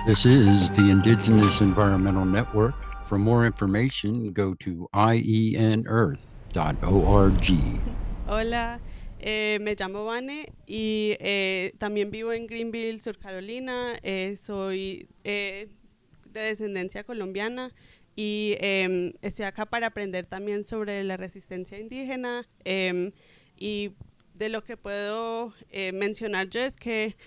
This is the Indigenous Environmental Network. For more information, go to ienearth.org. Hola, me llamo Vane y también vivo en Greenville, Sur Carolina. Soy de descendencia colombiana y estoy acá para aprender también sobre la resistencia indígena. Y de lo que puedo mencionar yo es que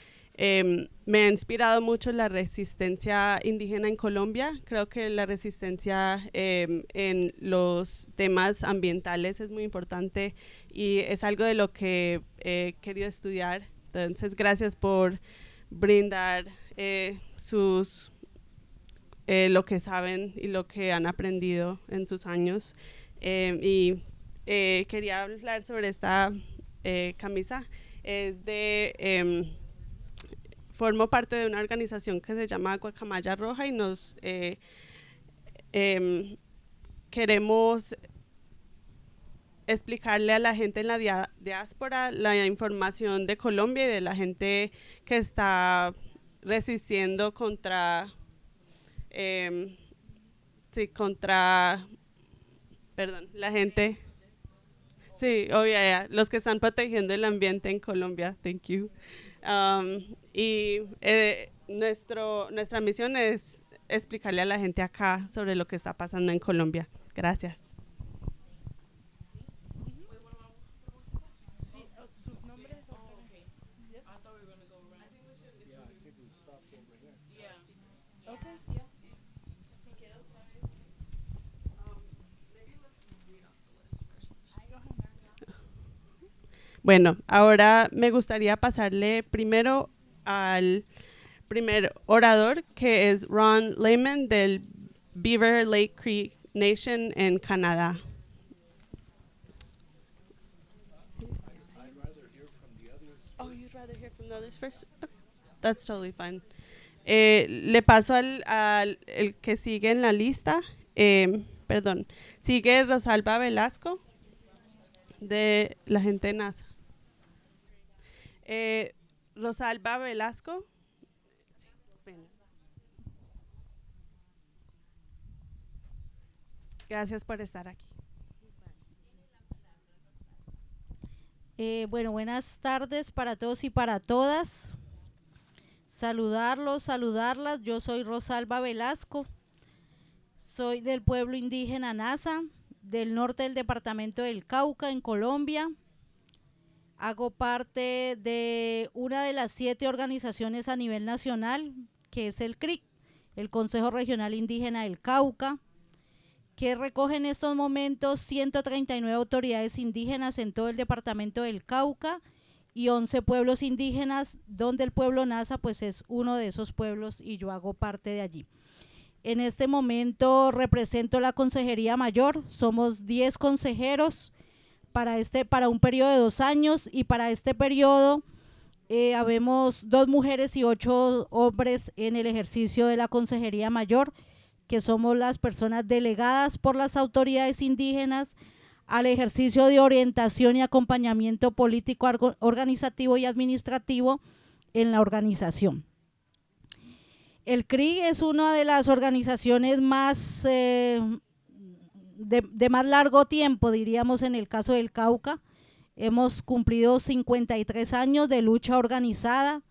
me ha inspirado mucho la resistencia indígena en Colombia. Creo que la resistencia en los temas ambientales es muy importante y es algo de lo que he querido estudiar. Entonces, gracias por brindar sus lo que saben y lo que han aprendido en sus años. Quería hablar sobre esta camisa. Es de formo parte de una organización que se llama Guacamaya Roja y nos queremos explicarle a la gente en la diáspora la información de Colombia y de la gente que está resistiendo contra, sí, contra, perdón, la gente, sí, obvio, los que están protegiendo el ambiente en Colombia, thank you. Nuestra misión es explicarle a la gente acá sobre lo que está pasando en Colombia. Gracias. Bueno, ahora me gustaría pasarle primero al primer orador, que es Ron Lehman del Beaver Lake Creek Nation en Canadá. Oh, you'd rather hear from the others first? Okay. That's totally fine. Le paso al el que sigue en la lista. Perdón. Sigue Rosalba Velasco de la gente de NASA. Rosalba Velasco. Gracias por estar aquí. Bueno, buenas tardes para todos y para todas. Saludarlos, saludarlas. Yo soy Rosalba Velasco. Soy del pueblo indígena Nasa, del norte del departamento del Cauca, en Colombia. Hago parte de una de las 7 organizaciones a nivel nacional, que es el CRIC, el Consejo Regional Indígena del Cauca, que recoge en estos momentos 139 autoridades indígenas en todo el departamento del Cauca y 11 pueblos indígenas, donde el pueblo Nasa pues es uno de esos pueblos y yo hago parte de allí. En este momento represento la Consejería Mayor, somos 10 consejeros para un periodo de 2 años y para este periodo habemos 2 mujeres y 8 hombres en el ejercicio de la Consejería Mayor, que somos las personas delegadas por las autoridades indígenas al ejercicio de orientación y acompañamiento político, organizativo y administrativo en la organización. El CRI es una de las organizaciones más de más largo tiempo, diríamos, en el caso del Cauca. Hemos cumplido 53 años de lucha organizada,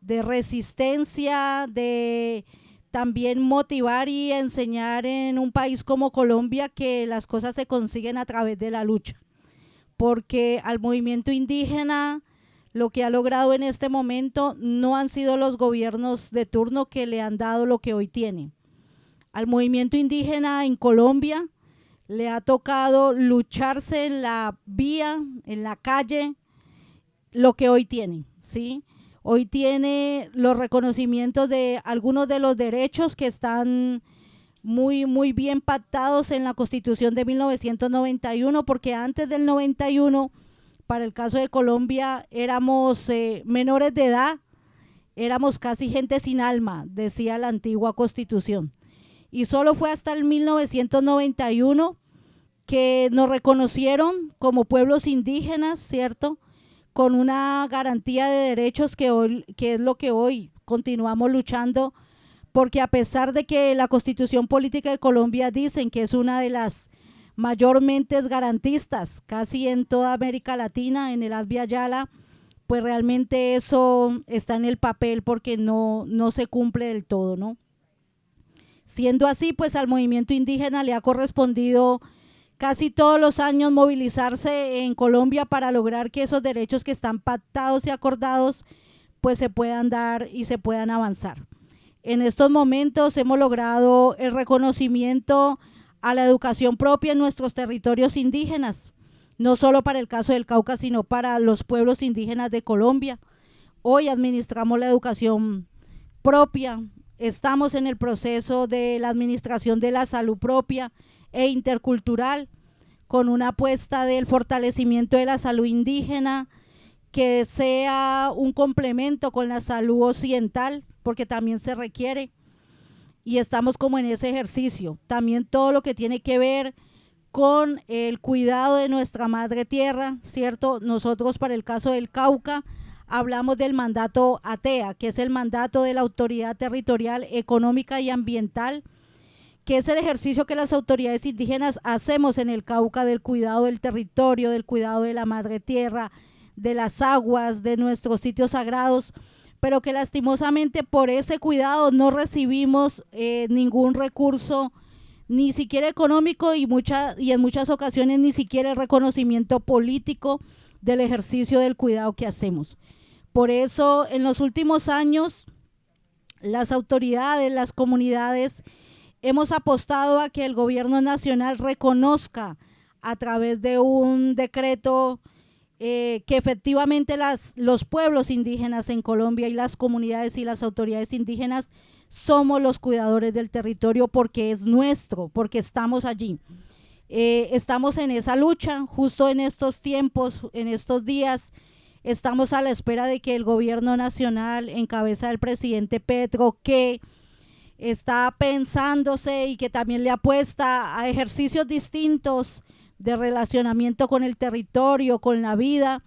de resistencia, de también motivar y enseñar en un país como Colombia que las cosas se consiguen a través de la lucha, porque al movimiento indígena lo que ha logrado en este momento no han sido los gobiernos de turno que le han dado lo que hoy tiene. Al movimiento indígena en Colombia le ha tocado lucharse en la vía, en la calle, lo que hoy tiene, ¿sí? Hoy tiene los reconocimientos de algunos de los derechos que están muy bien pactados en la Constitución de 1991, porque antes del 91, para el caso de Colombia, éramos menores de edad, éramos casi gente sin alma, decía la antigua Constitución. Y solo fue hasta el 1991 que nos reconocieron como pueblos indígenas, ¿cierto?, con una garantía de derechos que es lo que hoy continuamos luchando porque a pesar de que la Constitución Política de Colombia dicen que es una de las mayormente garantistas casi en toda América Latina, en el Advia Yala, pues realmente eso está en el papel porque no se cumple del todo, ¿no? Siendo así, pues al movimiento indígena le ha correspondido casi todos los años movilizarse en Colombia para lograr que esos derechos que están pactados y acordados pues se puedan dar y se puedan avanzar. En estos momentos hemos logrado el reconocimiento a la educación propia en nuestros territorios indígenas, no solo para el caso del Cauca, sino para los pueblos indígenas de Colombia. Hoy administramos la educación propia, estamos en el proceso de la administración de la salud propia e intercultural, con una apuesta del fortalecimiento de la salud indígena, que sea un complemento con la salud occidental, porque también se requiere, y estamos como en ese ejercicio. También todo lo que tiene que ver con el cuidado de nuestra madre tierra, ¿cierto? Nosotros para el caso del Cauca hablamos del mandato ATEA, que es el mandato de la Autoridad Territorial Económica y Ambiental, que es el ejercicio que las autoridades indígenas hacemos en el Cauca del cuidado del territorio, del cuidado de la madre tierra, de las aguas, de nuestros sitios sagrados, pero que lastimosamente por ese cuidado no recibimos ningún recurso, ni siquiera económico y en muchas ocasiones ni siquiera el reconocimiento político del ejercicio del cuidado que hacemos. Por eso en los últimos años las autoridades, las comunidades hemos apostado a que el gobierno nacional reconozca a través de un decreto que efectivamente los pueblos indígenas en Colombia y las comunidades y las autoridades indígenas somos los cuidadores del territorio porque es nuestro, porque estamos allí. Estamos en esa lucha, justo en estos tiempos, en estos días, estamos a la espera de que el gobierno nacional, en cabeza del presidente Petro, que está pensándose y que también le apuesta a ejercicios distintos de relacionamiento con el territorio, con la vida,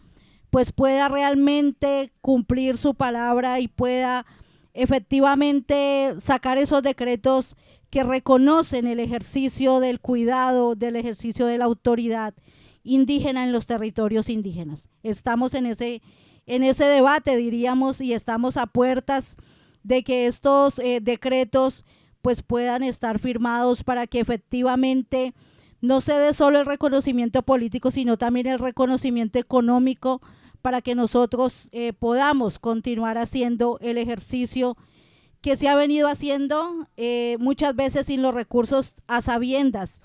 pues pueda realmente cumplir su palabra y pueda efectivamente sacar esos decretos que reconocen el ejercicio del cuidado, del ejercicio de la autoridad indígena en los territorios indígenas. Estamos en ese debate, diríamos, y estamos a puertas de que estos decretos pues puedan estar firmados para que efectivamente no se dé solo el reconocimiento político, sino también el reconocimiento económico para que nosotros podamos continuar haciendo el ejercicio que se ha venido haciendo muchas veces sin los recursos, a sabiendas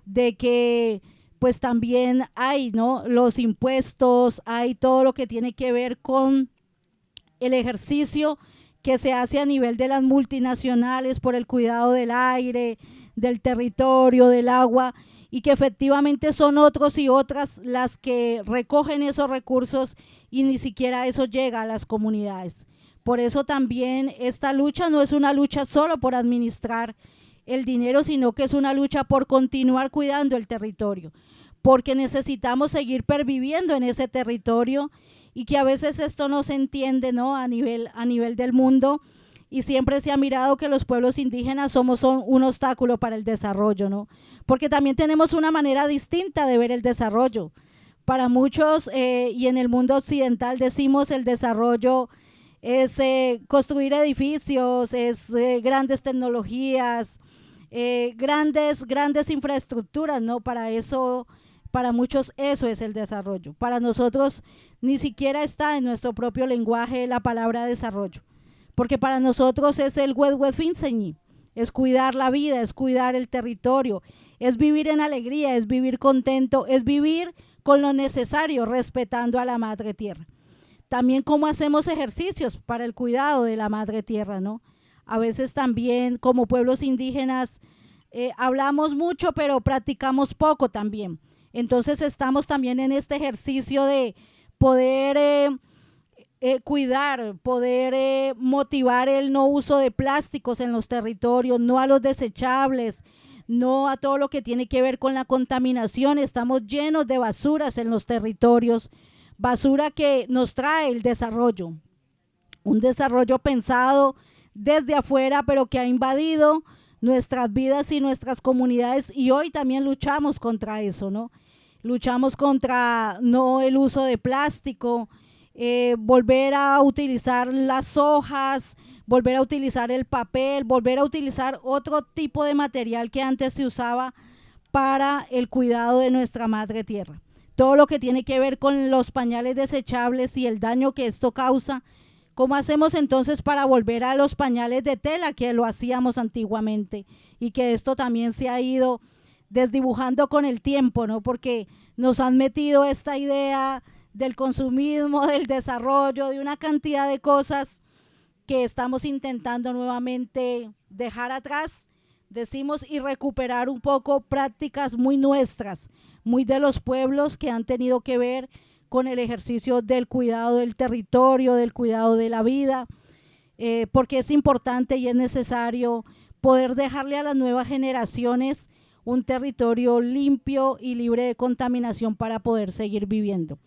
de que pues también hay, ¿no?, los impuestos, hay todo lo que tiene que ver con el ejercicio que se hace a nivel de las multinacionales por el cuidado del aire, del territorio, del agua, y que efectivamente son otros y otras las que recogen esos recursos y ni siquiera eso llega a las comunidades. Por eso también esta lucha no es una lucha solo por administrar el dinero, sino que es una lucha por continuar cuidando el territorio, porque necesitamos seguir perviviendo en ese territorio y que a veces esto no se entiende, ¿no?, a nivel del mundo, y siempre se ha mirado que los pueblos indígenas son un obstáculo para el desarrollo, ¿no?, porque también tenemos una manera distinta de ver el desarrollo. Para muchos y en el mundo occidental decimos el desarrollo es construir edificios, es grandes tecnologías, grandes infraestructuras, ¿no? Para muchos eso es el desarrollo. Para nosotros ni siquiera está en nuestro propio lenguaje la palabra desarrollo, porque para nosotros es el huehuefinseñi, es cuidar la vida, es cuidar el territorio, es vivir en alegría, es vivir contento, es vivir con lo necesario, respetando a la madre tierra. También cómo hacemos ejercicios para el cuidado de la madre tierra, ¿no? A veces también como pueblos indígenas hablamos mucho, pero practicamos poco también. Entonces estamos también en este ejercicio de poder cuidar, poder motivar el no uso de plásticos en los territorios, no a los desechables, no a todo lo que tiene que ver con la contaminación. Estamos llenos de basuras en los territorios, basura que nos trae el desarrollo, un desarrollo pensado desde afuera, pero que ha invadido nuestras vidas y nuestras comunidades, y hoy también luchamos contra eso, ¿no? Luchamos contra no el uso de plástico, volver a utilizar las hojas, volver a utilizar el papel, volver a utilizar otro tipo de material que antes se usaba para el cuidado de nuestra madre tierra. Todo lo que tiene que ver con los pañales desechables y el daño que esto causa. ¿Cómo hacemos entonces para volver a los pañales de tela que lo hacíamos antiguamente? Y que esto también se ha ido desdibujando con el tiempo, ¿no? Porque nos han metido esta idea del consumismo, del desarrollo, de una cantidad de cosas que estamos intentando nuevamente dejar atrás, decimos, y recuperar un poco prácticas muy nuestras, muy de los pueblos, que han tenido que ver con el ejercicio del cuidado del territorio, del cuidado de la vida, porque es importante y es necesario poder dejarle a las nuevas generaciones un territorio limpio y libre de contaminación para poder seguir viviendo.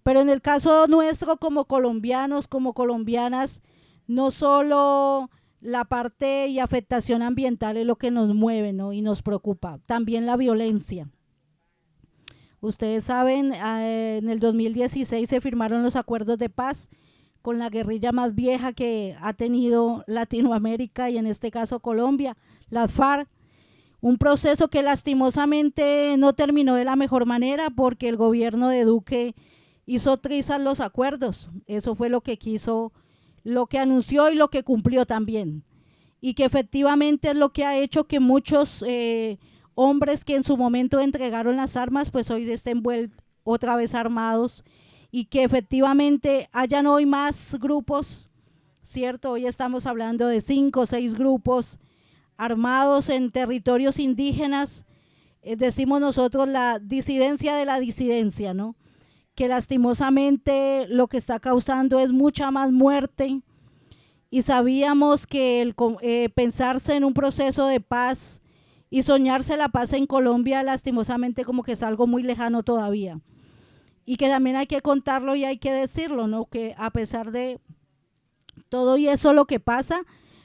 Pero en el caso nuestro, como colombianos, como colombianas, no solo la parte y afectación ambiental es lo que nos mueve, ¿no? Y nos preocupa, también la violencia. Ustedes saben, en el 2016 se firmaron los acuerdos de paz con la guerrilla más vieja que ha tenido Latinoamérica, y en este caso Colombia, las FARC. Un proceso que lastimosamente no terminó de la mejor manera, porque el gobierno de Duque hizo trizas los acuerdos. Eso fue lo que quiso, lo que anunció y lo que cumplió también. Y que efectivamente es lo que ha hecho que muchos hombres que en su momento entregaron las armas, pues hoy estén otra vez armados, y que efectivamente hayan hoy más grupos, ¿cierto? Hoy estamos hablando de 5 o 6 grupos armados en territorios indígenas, decimos nosotros la disidencia de la disidencia, ¿no? Que lastimosamente lo que está causando es mucha más muerte, y sabíamos que el pensarse en un proceso de paz y soñarse la paz en Colombia, lastimosamente como que es algo muy lejano todavía, y que también hay que contarlo y hay que decirlo, ¿no? Que a pesar de todo y eso lo que pasa,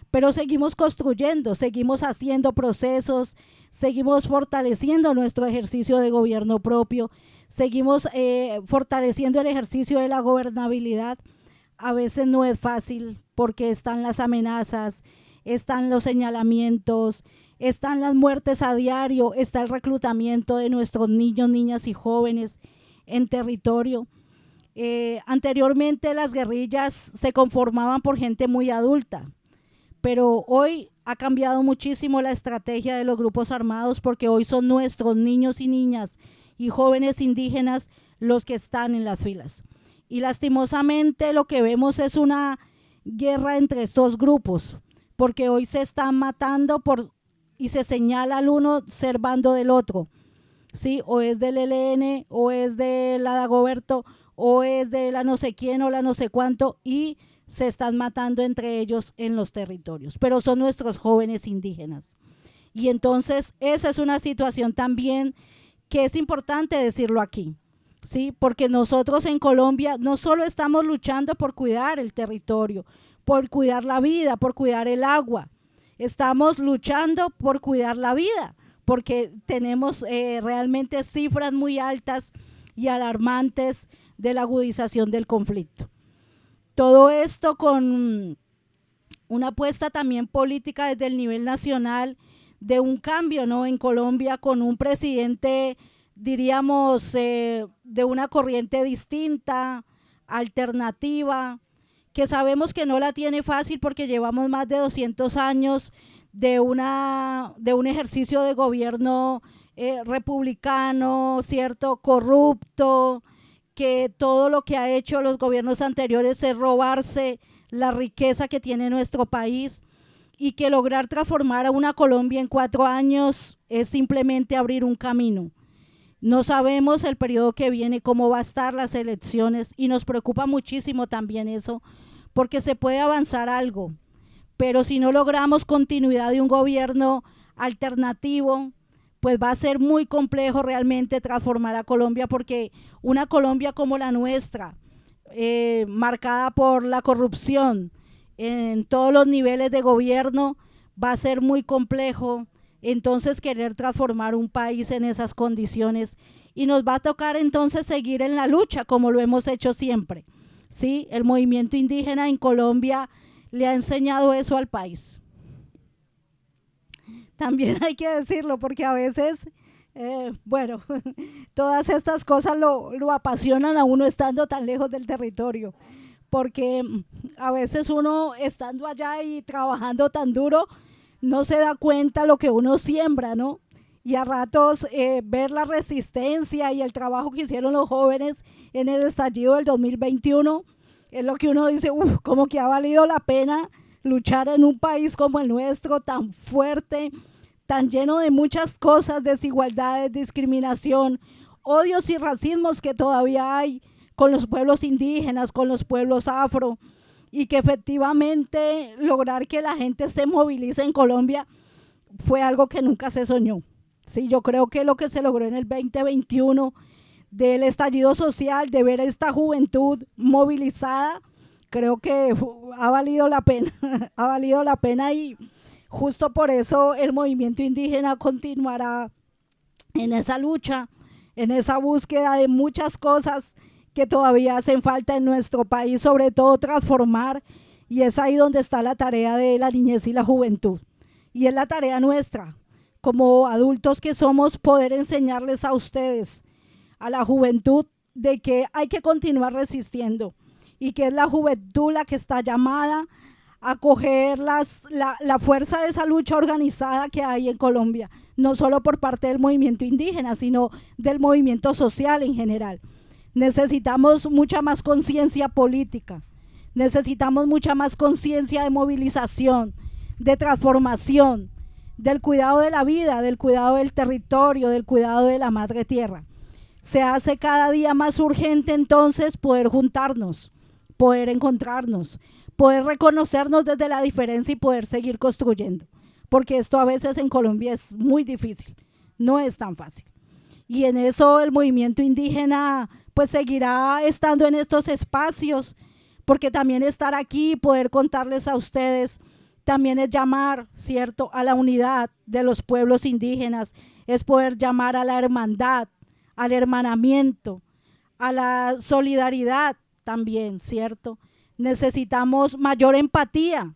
pero seguimos construyendo, seguimos haciendo procesos, seguimos fortaleciendo nuestro ejercicio de gobierno propio, seguimos fortaleciendo el ejercicio de la gobernabilidad. A veces no es fácil, porque están las amenazas, están los señalamientos, están las muertes a diario, está el reclutamiento de nuestros niños, niñas y jóvenes en territorio. Anteriormente las guerrillas se conformaban por gente muy adulta, pero hoy ha cambiado muchísimo la estrategia de los grupos armados, porque hoy son nuestros niños y niñas y jóvenes indígenas los que están en las filas. Y lastimosamente lo que vemos es una guerra entre estos grupos, porque hoy se están matando y se señala al uno ser bando del otro, ¿sí? O es del ELN, o es de la Dagoberto, o es de la no sé quién o la no sé cuánto, y se están matando entre ellos en los territorios, pero son nuestros jóvenes indígenas. Y entonces esa es una situación también que es importante decirlo aquí, ¿sí? Porque nosotros en Colombia no solo estamos luchando por cuidar el territorio, por cuidar la vida, por cuidar el agua, estamos luchando por cuidar la vida, porque tenemos realmente cifras muy altas y alarmantes de la agudización del conflicto. Todo esto con una apuesta también política desde el nivel nacional de un cambio, ¿no? En Colombia, con un presidente, diríamos, de una corriente distinta, alternativa, que sabemos que no la tiene fácil, porque llevamos más de 200 años de un ejercicio de gobierno republicano, ¿cierto? Corrupto, que todo lo que ha hecho los gobiernos anteriores es robarse la riqueza que tiene nuestro país, y que lograr transformar a una Colombia en 4 años es simplemente abrir un camino. No sabemos el periodo que viene, cómo va a estar las elecciones, y nos preocupa muchísimo también eso, porque se puede avanzar algo, pero si no logramos continuidad de un gobierno alternativo, pues va a ser muy complejo realmente transformar a Colombia, porque una Colombia como la nuestra, marcada por la corrupción, en todos los niveles de gobierno, va a ser muy complejo entonces querer transformar un país en esas condiciones, y nos va a tocar entonces seguir en la lucha como lo hemos hecho siempre. ¿Sí? El movimiento indígena en Colombia le ha enseñado eso al país. También hay que decirlo porque a veces, bueno, todas estas cosas lo apasionan a uno estando tan lejos del territorio, porque a veces uno estando allá y trabajando tan duro no se da cuenta lo que uno siembra, ¿no? Y a ratos ver la resistencia y el trabajo que hicieron los jóvenes en el estallido del 2021 es lo que uno dice, como que ha valido la pena luchar en un país como el nuestro, tan fuerte, tan lleno de muchas cosas, desigualdades, discriminación, odios y racismos que todavía hay con los pueblos indígenas, con los pueblos afro, y que efectivamente lograr que la gente se movilice en Colombia fue algo que nunca se soñó. Sí, yo creo que lo que se logró en el 2021 del estallido social, de ver a esta juventud movilizada, creo que ha valido la pena, ha valido la pena, y justo por eso el movimiento indígena continuará en esa lucha, en esa búsqueda de muchas cosas que todavía hacen falta en nuestro país, sobre todo transformar, y es ahí donde está la tarea de la niñez y la juventud, y es la tarea nuestra como adultos que somos, poder enseñarles a ustedes, a la juventud, de que hay que continuar resistiendo, y que es la juventud la que está llamada a coger la fuerza de esa lucha organizada que hay en Colombia, no solo por parte del movimiento indígena, sino del movimiento social en general. Necesitamos mucha más conciencia política, necesitamos mucha más conciencia de movilización, de transformación, del cuidado de la vida, del cuidado del territorio, del cuidado de la madre tierra. Se hace cada día más urgente entonces poder juntarnos, poder encontrarnos, poder reconocernos desde la diferencia y poder seguir construyendo, porque esto a veces en Colombia es muy difícil, no es tan fácil. Y en eso el movimiento indígena pues seguirá estando en estos espacios, porque también estar aquí y poder contarles a ustedes también es llamar, ¿cierto?, a la unidad de los pueblos indígenas, es poder llamar a la hermandad, al hermanamiento, a la solidaridad también, ¿cierto? Necesitamos mayor empatía,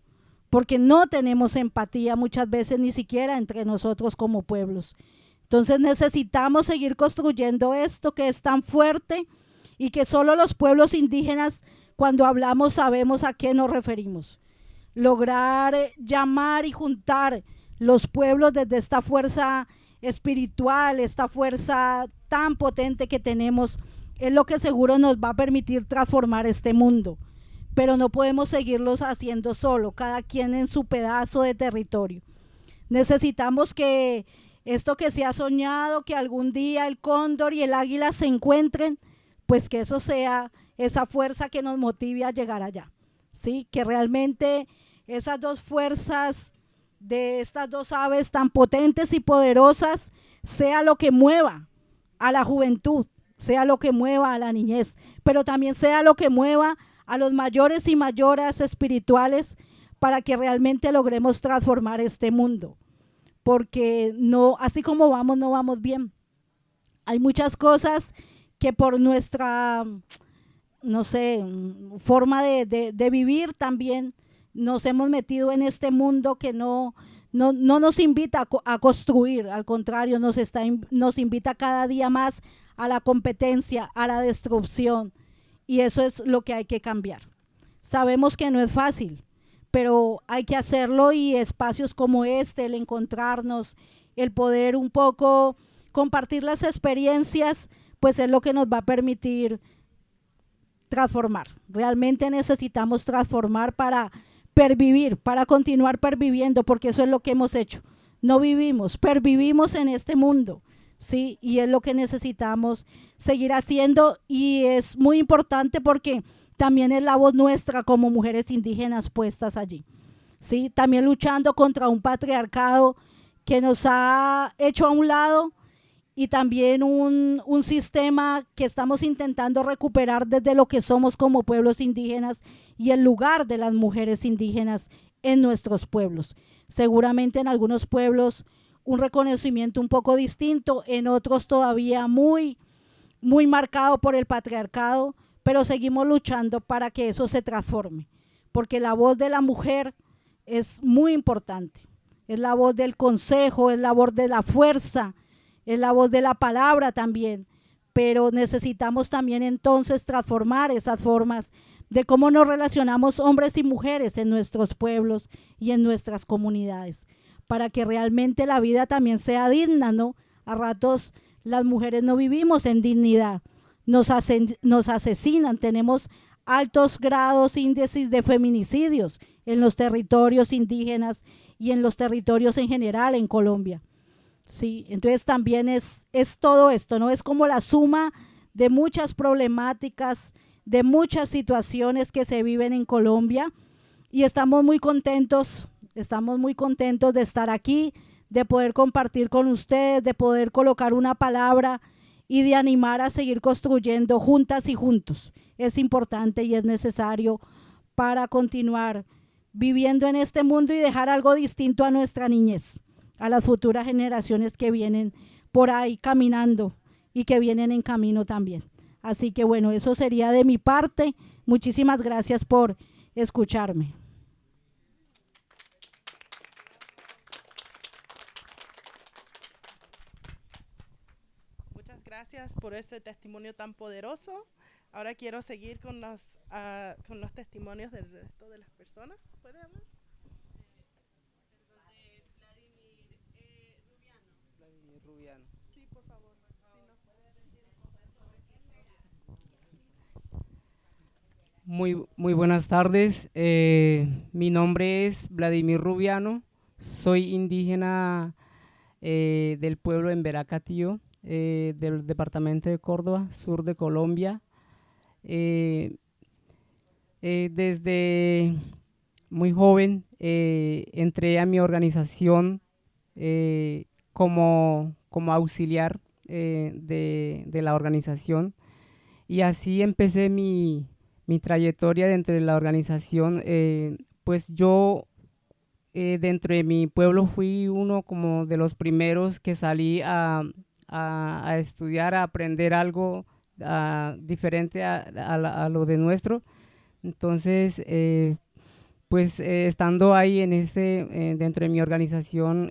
porque no tenemos empatía muchas veces ni siquiera entre nosotros como pueblos. Entonces necesitamos seguir construyendo esto que es tan fuerte y que solo los pueblos indígenas, cuando hablamos, sabemos a qué nos referimos. Lograr llamar y juntar los pueblos desde esta fuerza espiritual, esta fuerza tan potente que tenemos, es lo que seguro nos va a permitir transformar este mundo. Pero no podemos seguirlos haciendo solo, cada quien en su pedazo de territorio. Necesitamos que esto que se ha soñado, que algún día el cóndor y el águila se encuentren, pues que eso sea esa fuerza que nos motive a llegar allá, ¿sí? Que realmente esas dos fuerzas de estas dos aves tan potentes y poderosas sea lo que mueva a la juventud, sea lo que mueva a la niñez, pero también sea lo que mueva a los mayores y mayoras espirituales, para que realmente logremos transformar este mundo, porque no, así como vamos, no vamos bien. Hay muchas cosas que por nuestra, no sé, forma de vivir también nos hemos metido en este mundo que no nos invita a construir, al contrario, nos invita cada día más a la competencia, a la destrucción, y eso es lo que hay que cambiar. Sabemos que no es fácil, pero hay que hacerlo, y espacios como este, el encontrarnos, el poder un poco compartir las experiencias, pues es lo que nos va a permitir transformar. Realmente necesitamos transformar para pervivir, para continuar perviviendo, porque eso es lo que hemos hecho. No vivimos, pervivimos en este mundo, ¿sí? Y es lo que necesitamos seguir haciendo, y es muy importante porque también es la voz nuestra como mujeres indígenas puestas allí, ¿sí? También luchando contra un patriarcado que nos ha hecho a un lado y también un sistema que estamos intentando recuperar desde lo que somos como pueblos indígenas y el lugar de las mujeres indígenas en nuestros pueblos. Seguramente en algunos pueblos un reconocimiento un poco distinto, en otros todavía muy marcado por el patriarcado, pero seguimos luchando para que eso se transforme, porque la voz de la mujer es muy importante, es la voz del consejo, es la voz de la fuerza, es la voz de la palabra también, pero necesitamos también entonces transformar esas formas de cómo nos relacionamos hombres y mujeres en nuestros pueblos y en nuestras comunidades, para que realmente la vida también sea digna, ¿no? A ratos las mujeres no vivimos en dignidad, nos asesinan, tenemos altos grados, índices de feminicidios en los territorios indígenas y en los territorios en general en Colombia. Sí, entonces también es todo esto, ¿no? Es como la suma de muchas problemáticas, de muchas situaciones que se viven en Colombia, y estamos muy contentos de estar aquí, de poder compartir con ustedes, de poder colocar una palabra y de animar a seguir construyendo juntas y juntos. Es importante y es necesario para continuar viviendo en este mundo y dejar algo distinto a nuestra niñez, a las futuras generaciones que vienen por ahí caminando y que vienen en camino también. Así que bueno, eso sería de mi parte. Muchísimas gracias por escucharme. Muchas gracias por ese testimonio tan poderoso. Ahora quiero seguir con los testimonios del resto de las personas. ¿Puede hablar? Vladimir Rubiano. Sí, por favor. Si nos puede decir cosas sobre Muy buenas tardes. Mi nombre es Vladimir Rubiano. Soy indígena del pueblo en Veracatío, del departamento de Córdoba, sur de Colombia. Desde muy joven entré a mi organización como auxiliar de la organización, y así empecé mi trayectoria dentro de la organización. Pues yo dentro de mi pueblo fui uno como de los primeros que salí a estudiar, a aprender algo diferente a lo de nuestro. Entonces, pues estando ahí en dentro de mi organización,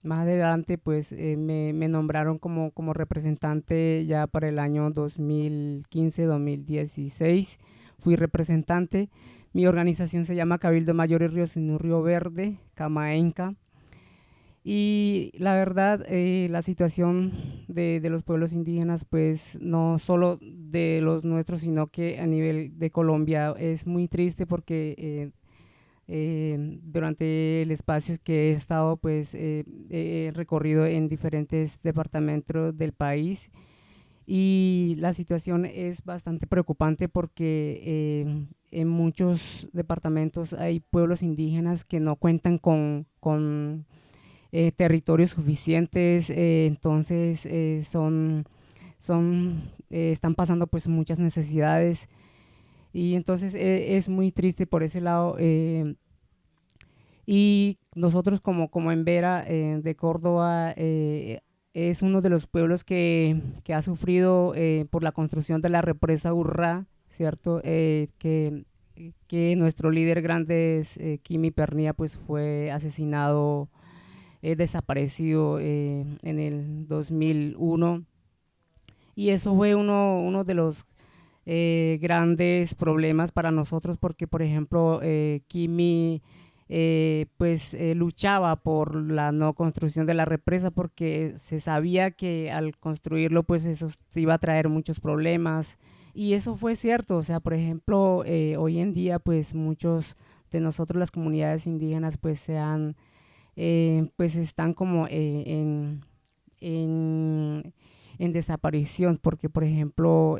más adelante pues me nombraron como representante ya para el año 2015-2016. Fui representante. Mi organización se llama Cabildo Mayor y Río Sinú Río Verde, Camaenca. Y la verdad, la situación de los pueblos indígenas, pues no solo de los nuestros, sino que a nivel de Colombia es muy triste, porque durante el espacio que he estado, pues he recorrido en diferentes departamentos del país, y la situación es bastante preocupante porque en muchos departamentos hay pueblos indígenas que no cuentan con territorios suficientes. Entonces están pasando pues muchas necesidades, y entonces es muy triste por ese lado. Y nosotros como en Vera de Córdoba, es uno de los pueblos que ha sufrido por la construcción de la represa Urrá, ¿cierto? Que nuestro líder grande, Quimi Pernía, pues fue asesinado, desaparecido en el 2001, y eso fue uno de los grandes problemas para nosotros, porque por ejemplo Quimi luchaba por la no construcción de la represa, porque se sabía que al construirlo pues eso iba a traer muchos problemas, y eso fue cierto. O sea, por ejemplo, hoy en día pues muchos de nosotros, las comunidades indígenas, pues pues están como en desaparición, porque por ejemplo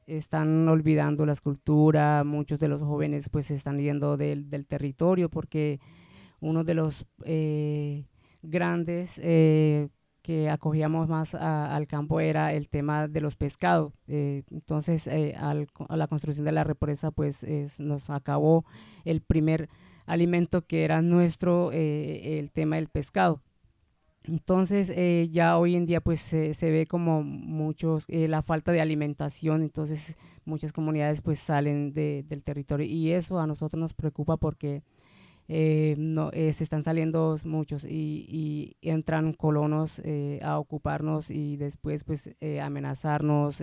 están olvidando la escultura. Muchos de los jóvenes pues se están yendo del territorio, porque uno de los grandes que acogíamos más al campo era el tema de los pescados. Entonces, a la construcción de la represa, pues nos acabó el primer alimento que era nuestro, el tema del pescado. Entonces, ya hoy en día pues se ve como muchos, la falta de alimentación, entonces muchas comunidades pues salen del territorio y eso a nosotros nos preocupa porque no, se están saliendo muchos y entran colonos a ocuparnos y después pues amenazarnos,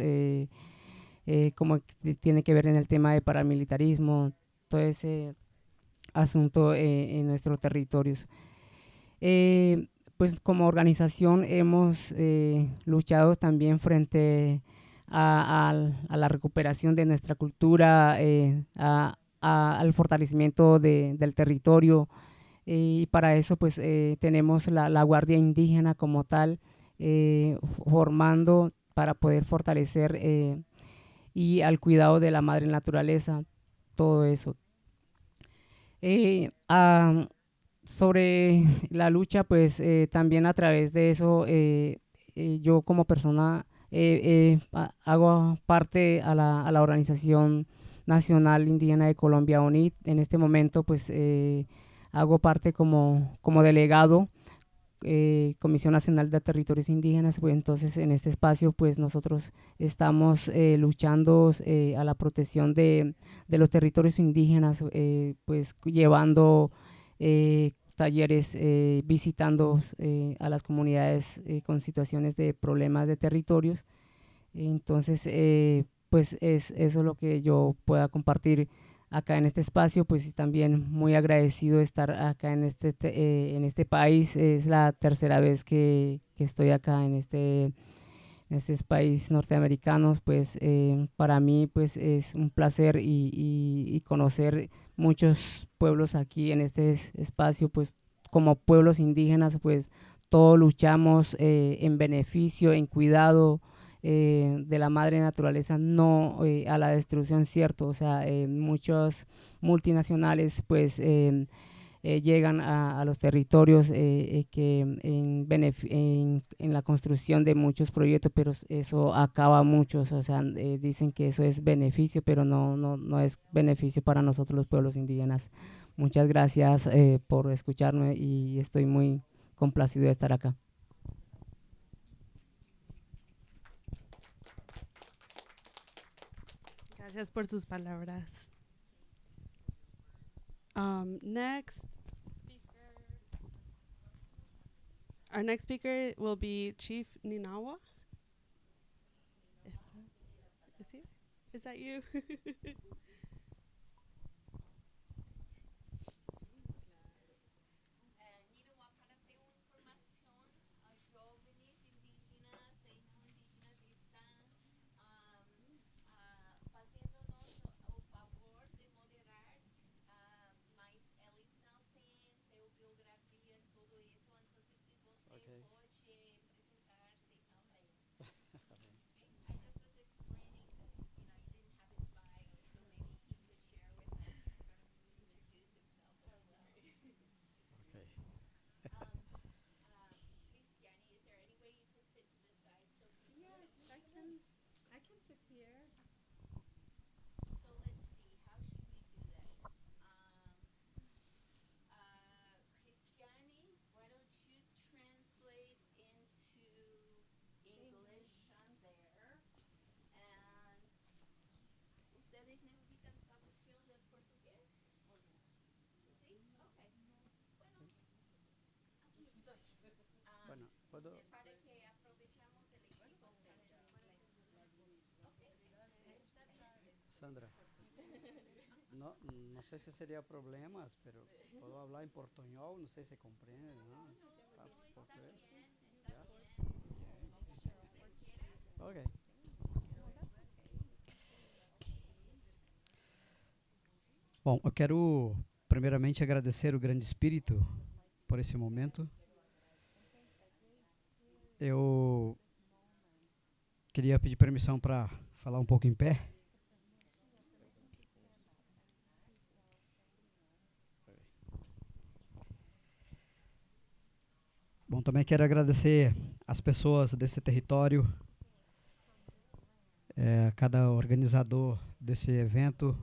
como tiene que ver en el tema de paramilitarismo, todo ese asunto en nuestros territorios. Pues como organización hemos luchado también frente a la recuperación de nuestra cultura, al fortalecimiento del territorio, y para eso pues tenemos la Guardia Indígena como tal, formando para poder fortalecer y al cuidado de la madre naturaleza, todo eso. Sobre la lucha, pues también a través de eso, yo como persona hago parte a la Organización Nacional Indígena de Colombia, ONID. En este momento, pues hago parte como delegado, Comisión Nacional de Territorios Indígenas. Pues, entonces, en este espacio, pues nosotros estamos luchando a la protección de los territorios indígenas, pues llevando talleres, visitando a las comunidades con situaciones de problemas de territorios. Entonces, pues es eso lo que yo pueda compartir acá en este espacio, pues y también muy agradecido de estar acá en este país. Es la tercera vez que estoy acá en este país norteamericano, pues para mí pues es un placer y conocer muchos pueblos aquí en este espacio, pues como pueblos indígenas, pues todos luchamos en beneficio, en cuidado de la madre naturaleza, no a la destrucción, cierto. O sea, muchos multinacionales pues llegan a los territorios que en la construcción de muchos proyectos, pero eso acaba muchos, o sea, dicen que eso es beneficio, pero no es beneficio para nosotros los pueblos indígenas. Muchas gracias por escucharme y estoy muy complacido de estar acá. Gracias por sus palabras. Next speaker. Our next speaker will be Chief Ninawa. Is that you? Bueno, puedo. Sandra, no sé si sería problemas, pero puedo hablar en portuñol, no sé si comprende, ¿no? ¿Está portugués? ¿Ya? Ok. Bom, eu quero primeiramente agradecer o Grande Espírito por esse momento. Eu queria pedir permissão para falar um pouco em pé. Bom, também quero agradecer as pessoas desse território, cada organizador desse evento,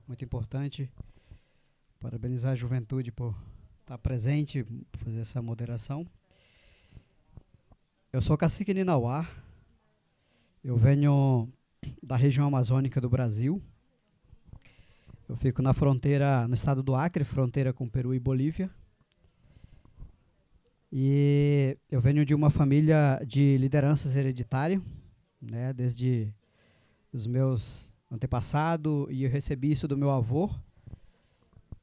muito importante. Parabenizar a juventude por estar presente, por fazer essa moderação. Eu sou cacique Ninauá, eu venho da região amazônica do Brasil. Eu fico na fronteira, no estado do Acre, fronteira com Peru e Bolívia. E eu venho de uma família de lideranças hereditárias, né, desde os meus antepassados, e eu recebi isso do meu avô,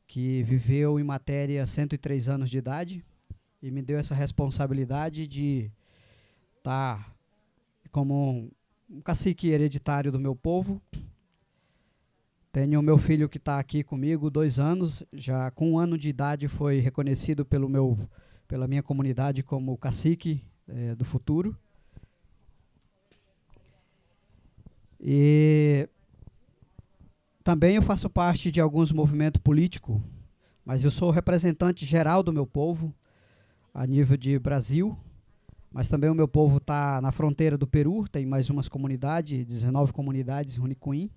que viveu em matéria 103 anos de idade, e me deu essa responsabilidade de estar como um cacique hereditário do meu povo. Tenho o meu filho que está aqui comigo, 2 anos, já com 1 ano de idade foi reconhecido pela minha comunidade como cacique do futuro. E também eu faço parte de alguns movimentos políticos, mas eu sou representante geral do meu povo a nível de Brasil, mas também o meu povo está na fronteira do Peru, tem mais umas comunidades, 19 comunidades em Runicuim.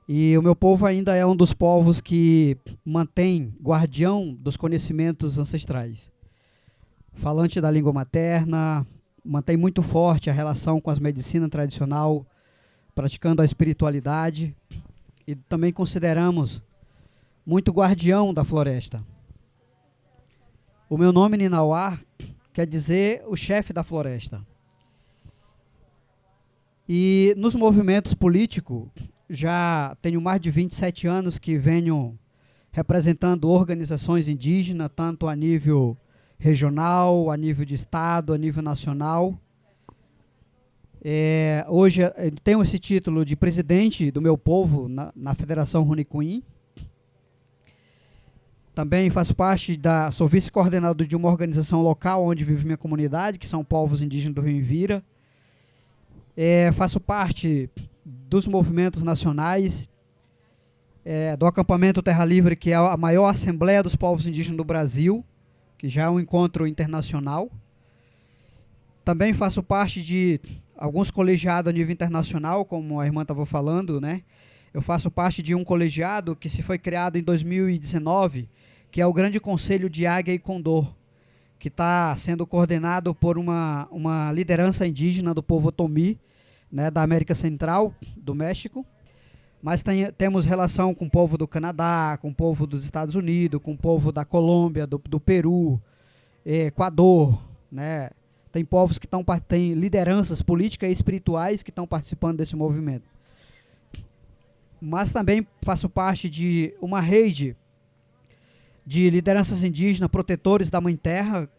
E o meu povo ainda é um dos povos que mantém guardião dos conhecimentos ancestrais. Falante da língua materna, mantém muito forte a relação com as medicinas tradicional, praticando a espiritualidade, e também consideramos muito guardião da floresta. O meu nome, Ninauá, quer dizer o chefe da floresta. E nos movimentos políticos, já tenho mais de 27 anos que venho representando organizações indígenas, tanto a nível regional, a nível de estado, a nível nacional. Hoje tenho esse título de presidente do meu povo na Federação Runicuim. Também faço parte sou vice-coordenador de uma organização local onde vive minha comunidade, que são povos indígenas do Rio Envira. Faço parte dos movimentos nacionais, do acampamento Terra Livre, que é a maior assembleia dos povos indígenas do Brasil, que já é um encontro internacional. Também faço parte de alguns colegiados a nível internacional, como a irmã estava falando, né? Eu faço parte de um colegiado que se foi criado em 2019, que é o Grande Conselho de Águia e Condor, que está sendo coordenado por uma liderança indígena do povo Otomi, né, da América Central, do México, mas temos relação com o povo do Canadá, com o povo dos Estados Unidos, com o povo da Colômbia, do Peru, Equador, né? Tem povos que têm lideranças políticas e espirituais que estão participando desse movimento. Mas também faço parte de uma rede de lideranças indígenas, protetores da Mãe Terra,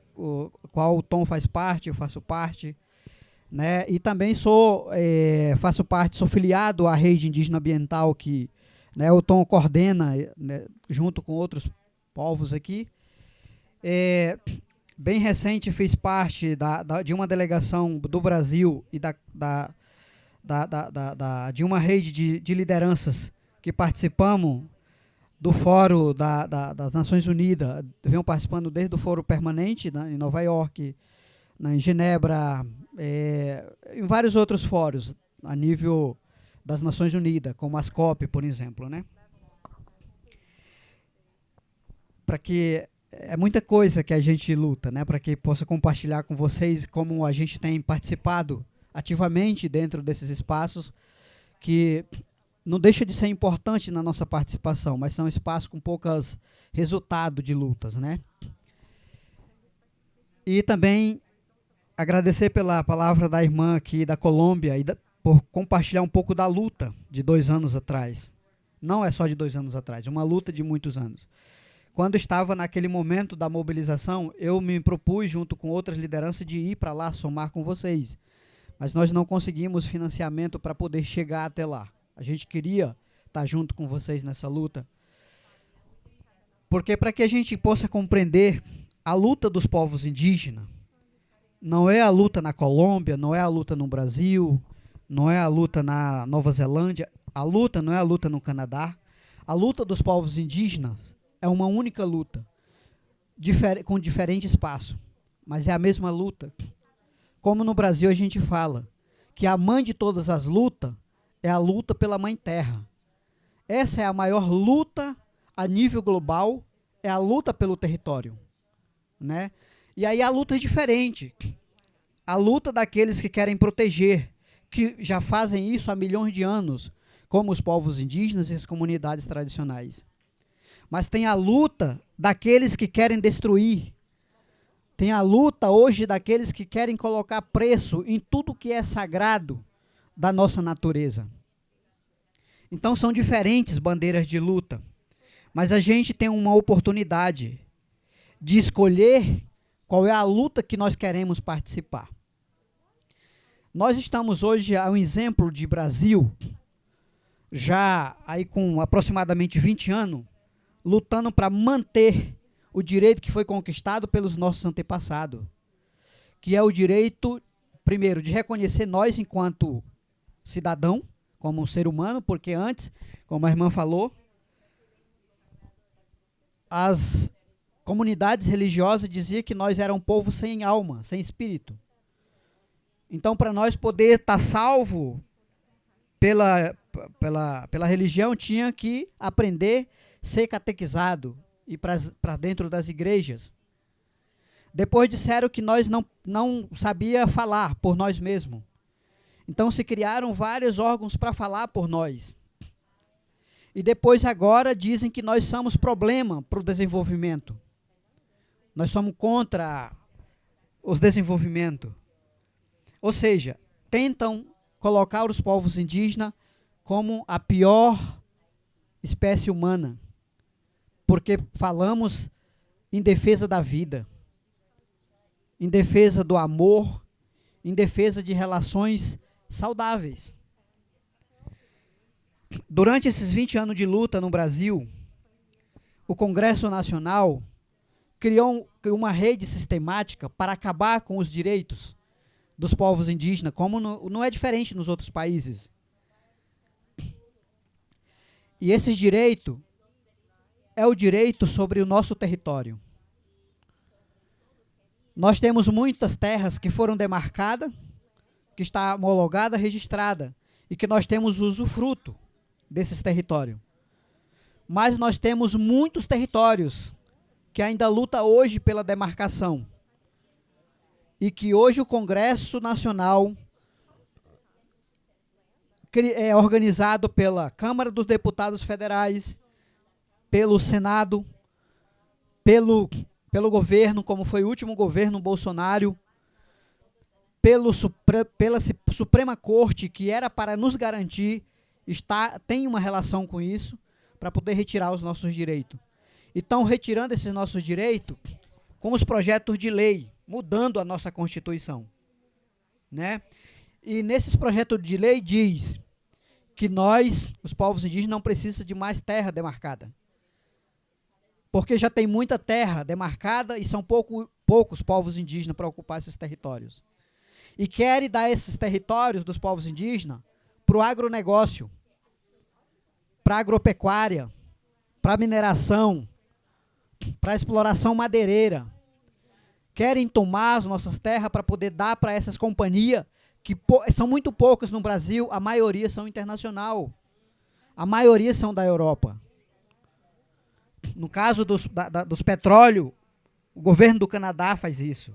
qual o Tom faz parte, eu faço parte, né? E também sou filiado à rede indígena ambiental que, né, o Tom coordena, né, junto com outros povos aqui. Bem recente fiz parte de uma delegação do Brasil e de uma rede de lideranças que participamos do Fórum das Nações Unidas. Venho participando desde o Fórum Permanente, né, em Nova York, em Genebra, em vários outros fóruns a nível das Nações Unidas, como as COP, por exemplo, né? Para que é muita coisa que a gente luta, né? Para que possa compartilhar com vocês como a gente tem participado ativamente dentro desses espaços, que não deixa de ser importante na nossa participação, mas são espaços com poucos resultados de lutas, né? E também agradecer pela palavra da irmã aqui da Colômbia e por compartilhar um pouco da luta de 2 anos atrás. Não é só de 2 anos atrás, é uma luta de muitos anos. Quando estava naquele momento da mobilização, eu me propus, junto com outras lideranças, de ir para lá somar com vocês. Mas nós não conseguimos financiamento para poder chegar até lá. A gente queria estar junto com vocês nessa luta. Porque para que a gente possa compreender a luta dos povos indígenas, não é a luta na Colômbia, não é a luta no Brasil, não é a luta na Nova Zelândia, a luta não é a luta no Canadá. A luta dos povos indígenas é uma única luta com diferente espaço, mas é a mesma luta. Como no Brasil a gente fala que a mãe de todas as lutas é a luta pela mãe terra. Essa é a maior luta a nível global, é a luta pelo território, né? E aí a luta é diferente. A luta daqueles que querem proteger, que já fazem isso há milhões de anos, como os povos indígenas e as comunidades tradicionais. Mas tem a luta daqueles que querem destruir. Tem a luta hoje daqueles que querem colocar preço em tudo que é sagrado da nossa natureza. Então são diferentes bandeiras de luta, mas a gente tem uma oportunidade de escolher qual é a luta que nós queremos participar. Nós estamos hoje a um exemplo de Brasil, já aí com aproximadamente 20 anos, lutando para manter o direito que foi conquistado pelos nossos antepassados, que é o direito, primeiro, de reconhecer nós enquanto cidadão, como um ser humano, porque antes, como a irmã falou, as comunidades religiosas diziam que nós éramos um povo sem alma, sem espírito. Então, para nós poder estar salvo pela religião, tinha que aprender, ser catequizado, ir para dentro das igrejas. Depois disseram que nós não sabia falar por nós mesmos. Então se criaram vários órgãos para falar por nós. E depois agora dizem que nós somos problema para o desenvolvimento. Nós somos contra os desenvolvimentos. Ou seja, tentam colocar os povos indígenas como a pior espécie humana, porque falamos em defesa da vida, em defesa do amor, em defesa de relações saudáveis. Durante esses 20 anos de luta no Brasil, o Congresso Nacional criou uma rede sistemática para acabar com os direitos dos povos indígenas, como não é diferente nos outros países. E esse direito é o direito sobre o nosso território. Nós temos muitas terras que foram demarcadas, que está homologada, registrada, e que nós temos usufruto desses territórios. Mas nós temos muitos territórios que ainda lutam hoje pela demarcação. E que hoje o Congresso Nacional é organizado pela Câmara dos Deputados Federais, pelo Senado, pelo governo, como foi o último governo Bolsonaro, pela Suprema Corte, que era para nos garantir, tem uma relação com isso, para poder retirar os nossos direitos. Então, retirando esses nossos direitos, com os projetos de lei, mudando a nossa Constituição, né? E nesses projetos de lei diz que nós, os povos indígenas, não precisamos de mais terra demarcada. Porque já tem muita terra demarcada e são poucos povos indígenas para ocupar esses territórios. E querem dar esses territórios dos povos indígenas para o agronegócio, para a agropecuária, para a mineração, para a exploração madeireira. Querem tomar as nossas terras para poder dar para essas companhias, que são muito poucas no Brasil, a maioria são internacional. A maioria são da Europa. No caso dos petróleos, o governo do Canadá faz isso.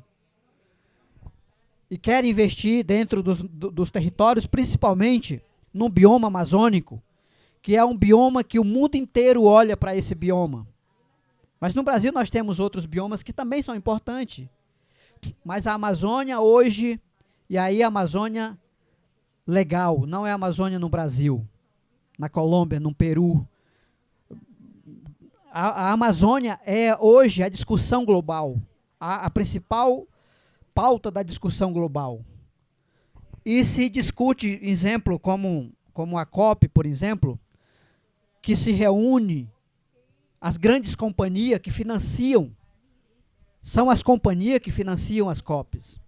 E quer investir dentro dos territórios, principalmente no bioma amazônico, que é um bioma que o mundo inteiro olha para esse bioma. Mas no Brasil nós temos outros biomas que também são importantes. Mas a Amazônia hoje, e aí a Amazônia legal, não é a Amazônia no Brasil, na Colômbia, no Peru. A Amazônia é hoje a discussão global, a principal pauta da discussão global. E se discute, exemplo, como a COP, por exemplo, que se reúne as grandes companhias que financiam, são as companhias que financiam as COPs,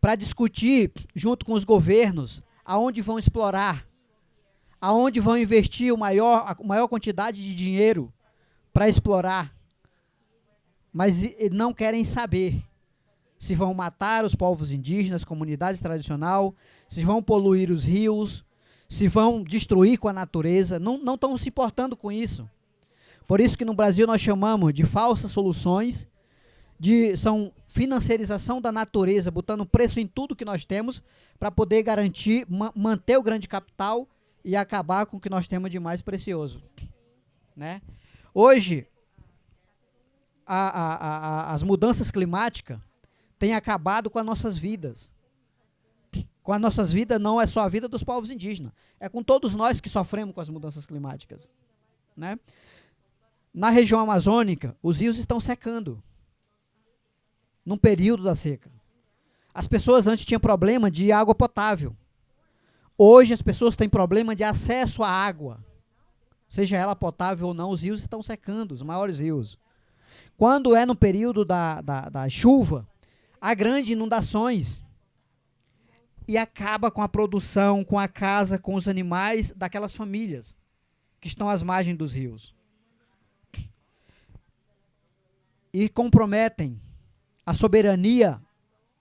para discutir, junto com os governos, aonde vão explorar, aonde vão investir a maior quantidade de dinheiro para explorar mas não querem saber se vão matar os povos indígenas, comunidades tradicionais, se vão poluir os rios, se vão destruir com a natureza, não estão se importando com isso. Por isso que no Brasil nós chamamos de falsas soluções, são financiarização da natureza, botando preço em tudo que nós temos para poder garantir, manter o grande capital e acabar com o que nós temos de mais precioso. Né? Hoje, as mudanças climáticas têm acabado com as nossas vidas. Com as nossas vidas não é só a vida dos povos indígenas, é com todos nós que sofremos com as mudanças climáticas. Né? Na região amazônica, os rios estão secando num período da seca. As pessoas antes tinham problema de água potável. Hoje as pessoas têm problema de acesso à água. Seja ela potável ou não, os rios estão secando, os maiores rios. Quando é no período da chuva, há grandes inundações e acaba com a produção, com a casa, com os animais daquelas famílias que estão às margens dos rios. E comprometem a soberania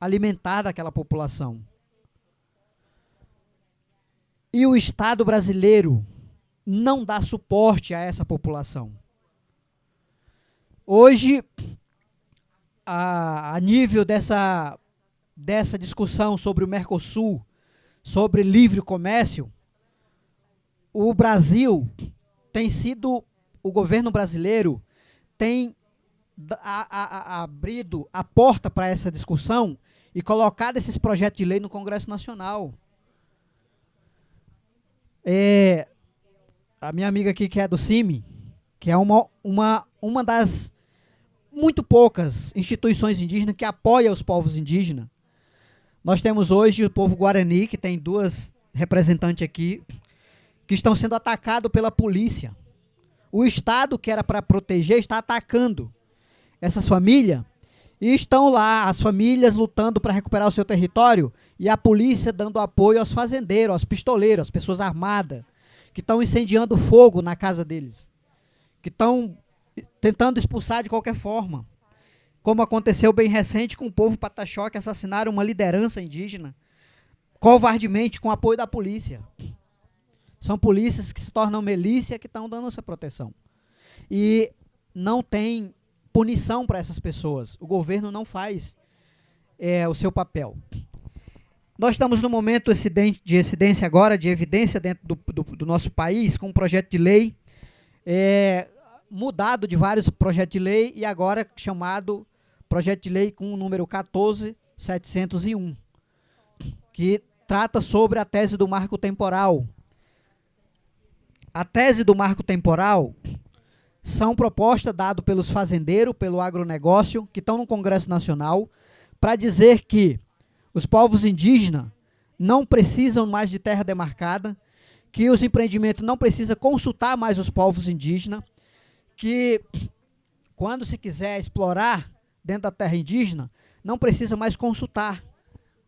alimentar daquela população. E o Estado brasileiro não dá suporte a essa população. Hoje, a nível dessa discussão sobre o Mercosul, sobre livre comércio, o Brasil tem sido, o governo brasileiro tem abrido a porta para essa discussão e colocado esses projetos de lei no Congresso Nacional. A minha amiga aqui, que é do CIMI, que é uma das muito poucas instituições indígenas que apoia os povos indígenas. Nós temos hoje o povo Guarani, que tem 2 representantes aqui, que estão sendo atacados pela polícia. O Estado, que era para proteger, está atacando essas famílias, e estão lá as famílias lutando para recuperar o seu território, e a polícia dando apoio aos fazendeiros, aos pistoleiros, às pessoas armadas, que estão incendiando fogo na casa deles, que estão tentando expulsar de qualquer forma, como aconteceu bem recente com o povo Pataxó, que assassinaram uma liderança indígena, covardemente, com apoio da polícia. São polícias que se tornam milícia, que estão dando essa proteção. E não tem punição para essas pessoas. O governo não faz o seu papel. Nós estamos no momento de evidência agora, de evidência dentro do nosso país, com um projeto de lei mudado de vários projetos de lei e agora chamado projeto de lei com o número 14.701, que trata sobre a tese do marco temporal. A tese do marco temporal são propostas dadas pelos fazendeiros, pelo agronegócio, que estão no Congresso Nacional, para dizer que os povos indígenas não precisam mais de terra demarcada, que os empreendimentos não precisam consultar mais os povos indígenas, que quando se quiser explorar dentro da terra indígena, não precisa mais consultar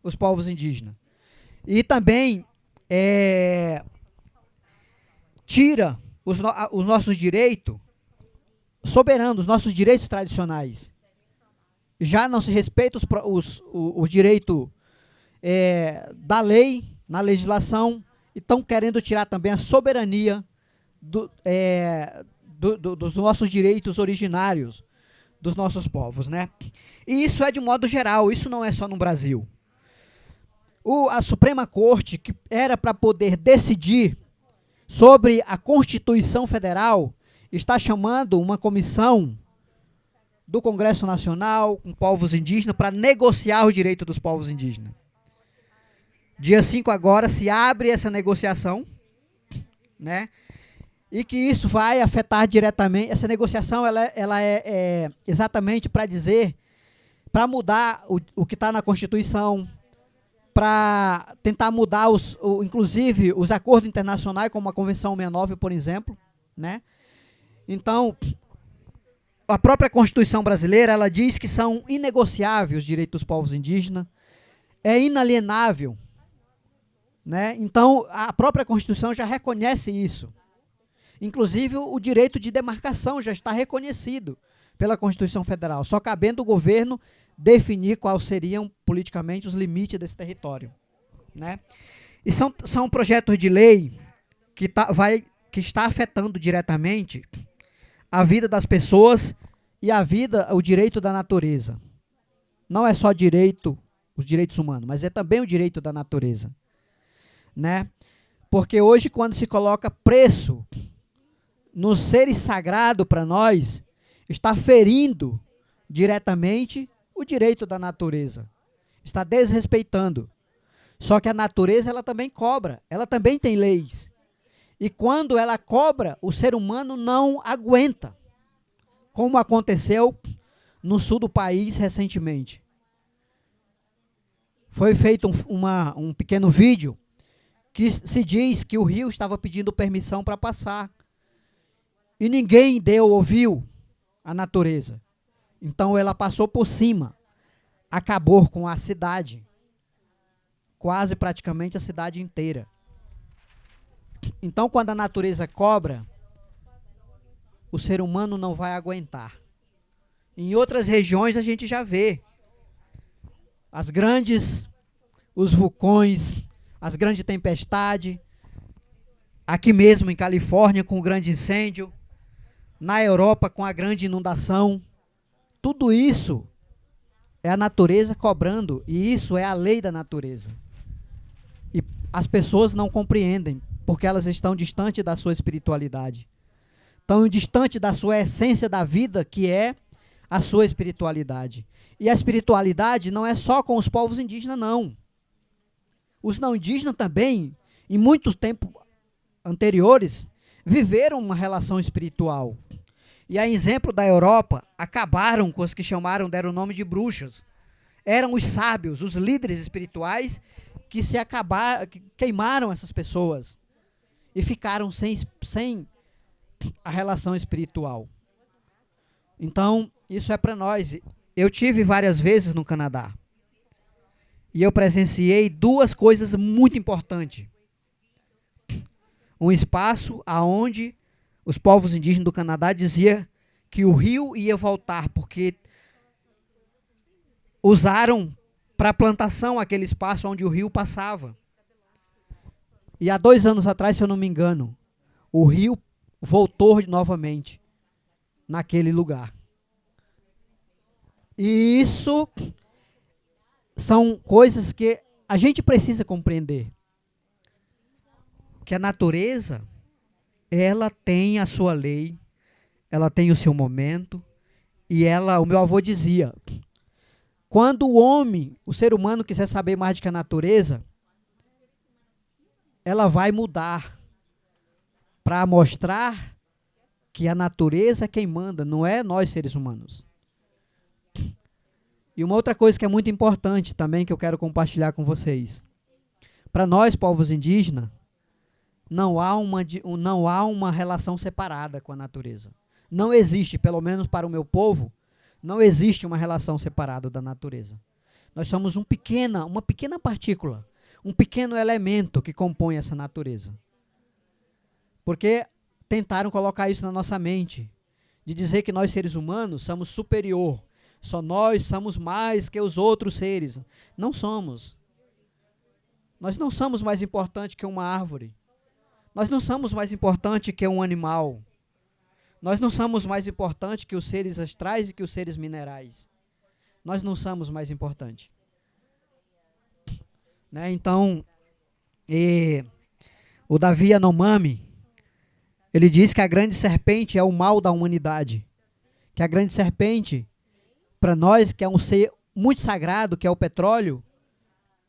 os povos indígenas. E também tira os nossos direitos soberanos, os nossos direitos tradicionais. Já não se respeita o direito da lei, na legislação, e estão querendo tirar também a soberania dos nossos direitos originários, dos nossos povos, né? E isso é de modo geral, isso não é só no Brasil. A Suprema Corte, que era para poder decidir sobre a Constituição Federal, está chamando uma comissão do Congresso Nacional com povos indígenas para negociar os direitos dos povos indígenas. Dia 5 agora se abre essa negociação, né? E que isso vai afetar diretamente. Essa negociação ela é exatamente para dizer, para mudar o que está na Constituição, para tentar mudar inclusive os acordos internacionais, como a Convenção 69, por exemplo, né? Então, a própria Constituição brasileira, ela diz que são inegociáveis os direitos dos povos indígenas, é inalienável, né? Então, a própria Constituição já reconhece isso. Inclusive, o direito de demarcação já está reconhecido pela Constituição Federal, só cabendo o governo definir quais seriam politicamente os limites desse território, né? E são projetos de lei que está afetando diretamente a vida das pessoas e o direito da natureza. Não é só os direitos humanos, mas é também o direito da natureza, né? Porque hoje, quando se coloca preço nos seres sagrados para nós, está ferindo diretamente o direito da natureza. Está desrespeitando. Só que a natureza, ela também cobra, ela também tem leis. E quando ela cobra, o ser humano não aguenta, como aconteceu no sul do país recentemente. Foi feito um pequeno vídeo que se diz que o rio estava pedindo permissão para passar. E ninguém ouviu a natureza. Então ela passou por cima, acabou com a cidade, quase praticamente a cidade inteira. Então, quando a natureza cobra, o ser humano não vai aguentar. Em outras regiões a gente já vê os vulcões, as grandes tempestades, aqui mesmo em Califórnia com o grande incêndio, na Europa com a grande inundação. Tudo isso é a natureza cobrando, e isso é a lei da natureza. E as pessoas não compreendem, porque elas estão distantes da sua espiritualidade. Estão distante da sua essência da vida, que é a sua espiritualidade. E a espiritualidade não é só com os povos indígenas, não. Os não indígenas também, em muitos tempos anteriores, viveram uma relação espiritual. E a exemplo da Europa, acabaram com os que deram o nome de bruxas. Eram os sábios, os líderes espirituais que que queimaram essas pessoas e ficaram sem a relação espiritual. Então, isso é para nós. Eu tive várias vezes no Canadá e eu presenciei duas coisas muito importantes. Um espaço aonde os povos indígenas do Canadá diziam que o rio ia voltar, porque usaram para plantação aquele espaço onde o rio passava. E há 2 anos atrás, se eu não me engano, o rio voltou novamente naquele lugar. E isso são coisas que a gente precisa compreender. Que a natureza, ela tem a sua lei, ela tem o seu momento, e o meu avô dizia, quando o ser humano quiser saber mais do que a natureza, ela vai mudar para mostrar que a natureza é quem manda, não é nós seres humanos. E uma outra coisa que é muito importante também, que eu quero compartilhar com vocês. Para nós, povos indígenas, não há uma relação separada com a natureza. Não existe, pelo menos para o meu povo, não existe uma relação separada da natureza. Nós somos uma pequena partícula, um pequeno elemento que compõe essa natureza. Porque tentaram colocar isso na nossa mente, de dizer que nós seres humanos somos superior, só nós somos mais que os outros seres. Não somos. Nós não somos mais importantes que uma árvore. Nós não somos mais importantes que um animal. Nós não somos mais importantes que os seres astrais e que os seres minerais. Nós não somos mais importantes. Né? Então, o Davi Yanomami, ele diz que a grande serpente é o mal da humanidade. Que a grande serpente, para nós, que é um ser muito sagrado, que é o petróleo,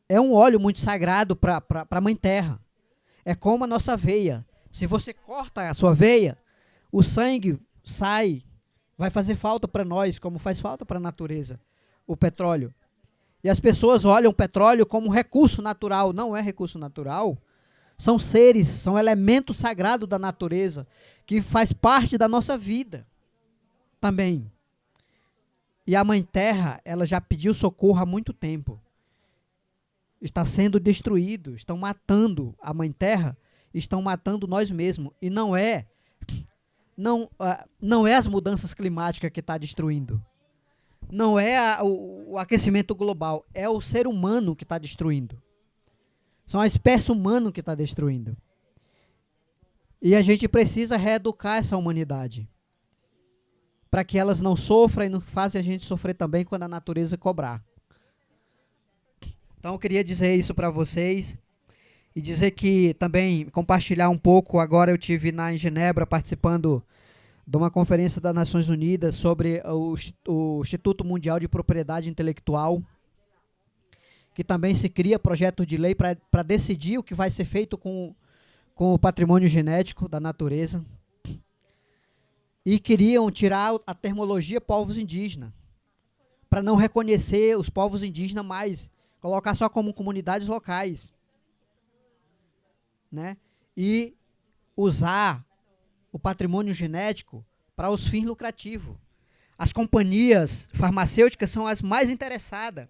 é um óleo muito sagrado para a Mãe Terra. É como a nossa veia. Se você corta a sua veia, o sangue sai, vai fazer falta para nós, como faz falta para a natureza, o petróleo. E as pessoas olham o petróleo como recurso natural. Não é recurso natural. São seres, são elementos sagrados da natureza, que faz parte da nossa vida também. E a Mãe Terra, ela já pediu socorro há muito tempo. Está sendo destruído, estão matando a Mãe Terra, estão matando nós mesmos. E não é não é as mudanças climáticas que está destruindo. Não é o aquecimento global, é o ser humano que está destruindo. São a espécie humana que está destruindo. E a gente precisa reeducar essa humanidade, para que elas não sofram e não façam a gente sofrer também quando a natureza cobrar. Então eu queria dizer isso para vocês e dizer que também compartilhar um pouco. Agora eu tive em Genebra participando de uma conferência das Nações Unidas sobre o Instituto Mundial de Propriedade Intelectual, que também se cria projeto de lei para decidir o que vai ser feito com o patrimônio genético da natureza. E queriam tirar a terminologia povos indígenas, para não reconhecer os povos indígenas mais, colocar só como comunidades locais, né? E usar o patrimônio genético para os fins lucrativos. As companhias farmacêuticas são as mais interessadas.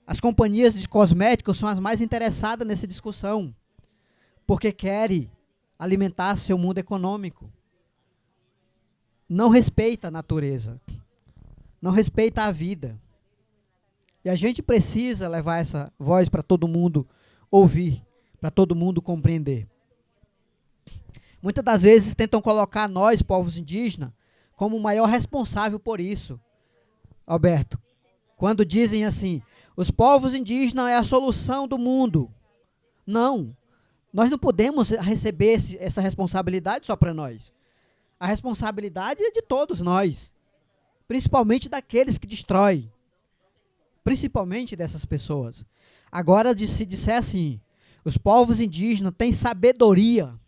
As companhias de cosméticos são as mais interessadas nessa discussão, porque querem alimentar seu mundo econômico. Não respeita a natureza, não respeita a vida. E a gente precisa levar essa voz para todo mundo ouvir, para todo mundo compreender. Muitas das vezes tentam colocar nós, povos indígenas, como o maior responsável por isso. Alberto, quando dizem assim, os povos indígenas é a solução do mundo. Não, nós não podemos receber essa responsabilidade só para nós. A responsabilidade é de todos nós, principalmente daqueles que destroem, principalmente dessas pessoas. Agora, se disser assim, os povos indígenas têm sabedoria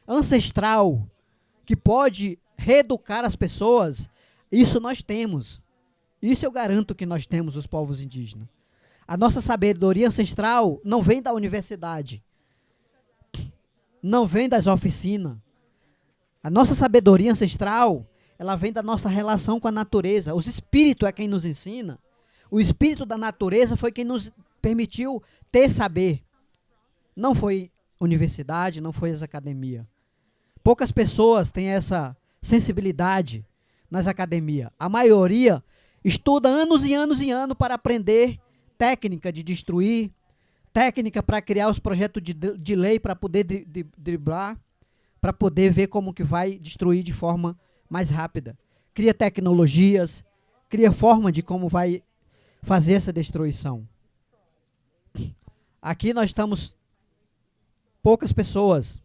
ancestral que pode reeducar as pessoas, isso nós temos. Isso eu garanto que nós temos, os povos indígenas. A nossa sabedoria ancestral não vem da universidade, não vem das oficinas. A nossa sabedoria ancestral, ela vem da nossa relação com a natureza. Os espíritos é quem nos ensina. O espírito da natureza foi quem nos permitiu ter saber. Não foi universidade, não foi as academias. Poucas pessoas têm essa sensibilidade nas academias. A maioria estuda anos e anos e anos para aprender técnica de destruir, técnica para criar os projetos de lei para poder driblar, para poder ver como que vai destruir de forma mais rápida. Cria tecnologias, cria forma de como vai fazer essa destruição. Aqui nós estamos poucas pessoas,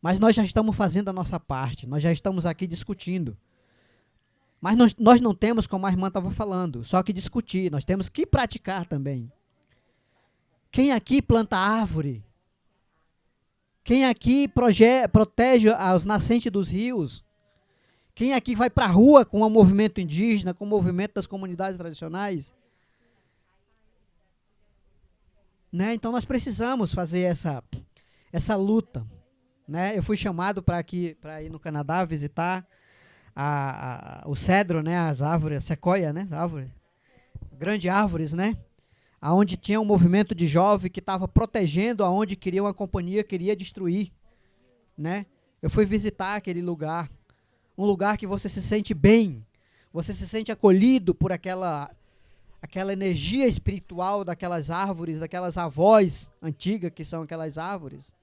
mas nós já estamos fazendo a nossa parte, nós já estamos aqui discutindo. Mas nós não temos, como a irmã estava falando, só que discutir, nós temos que praticar também. Quem aqui planta árvore? Quem aqui protege as nascentes dos rios? Quem aqui vai para a rua com o movimento indígena, com o movimento das comunidades tradicionais? Né? Então nós precisamos fazer essa luta. Né? Eu fui chamado para ir no Canadá visitar o cedro, né? As árvores, a sequoia, né? Grandes árvores, né? Aonde tinha um movimento de jovem que estava protegendo aonde queria uma companhia, queria destruir, né? Eu fui visitar aquele lugar, um lugar que você se sente bem, você se sente acolhido por aquela energia espiritual daquelas árvores, daquelas avós antigas que são aquelas árvores,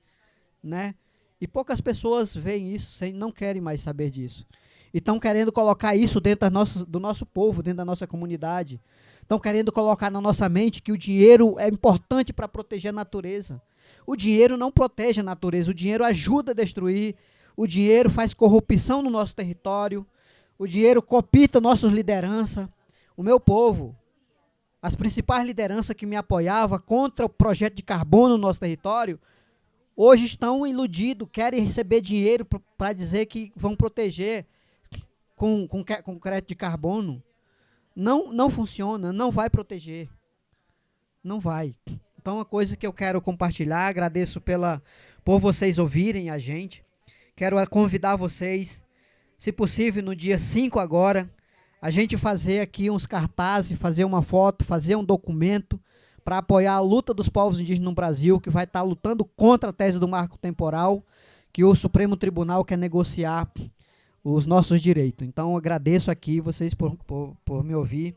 né? E poucas pessoas veem isso, não querem mais saber disso. E estão querendo colocar isso dentro do nosso povo, dentro da nossa comunidade. Estão querendo colocar na nossa mente que o dinheiro é importante para proteger a natureza. O dinheiro não protege a natureza, o dinheiro ajuda a destruir, o dinheiro faz corrupção no nosso território, o dinheiro copita nossas lideranças. O meu povo, as principais lideranças que me apoiavam contra o projeto de carbono no nosso território, hoje estão iludidos, querem receber dinheiro para dizer que vão proteger com crédito de carbono. Não funciona, não vai proteger. Não vai. Então, uma coisa que eu quero compartilhar, agradeço por vocês ouvirem a gente. Quero convidar vocês, se possível, no dia 5 agora, a gente fazer aqui uns cartazes, fazer uma foto, fazer um documento para apoiar a luta dos povos indígenas no Brasil, que vai estar lutando contra a tese do marco temporal, que o Supremo Tribunal quer negociar os nossos direitos. Então, agradeço aqui vocês por me ouvir.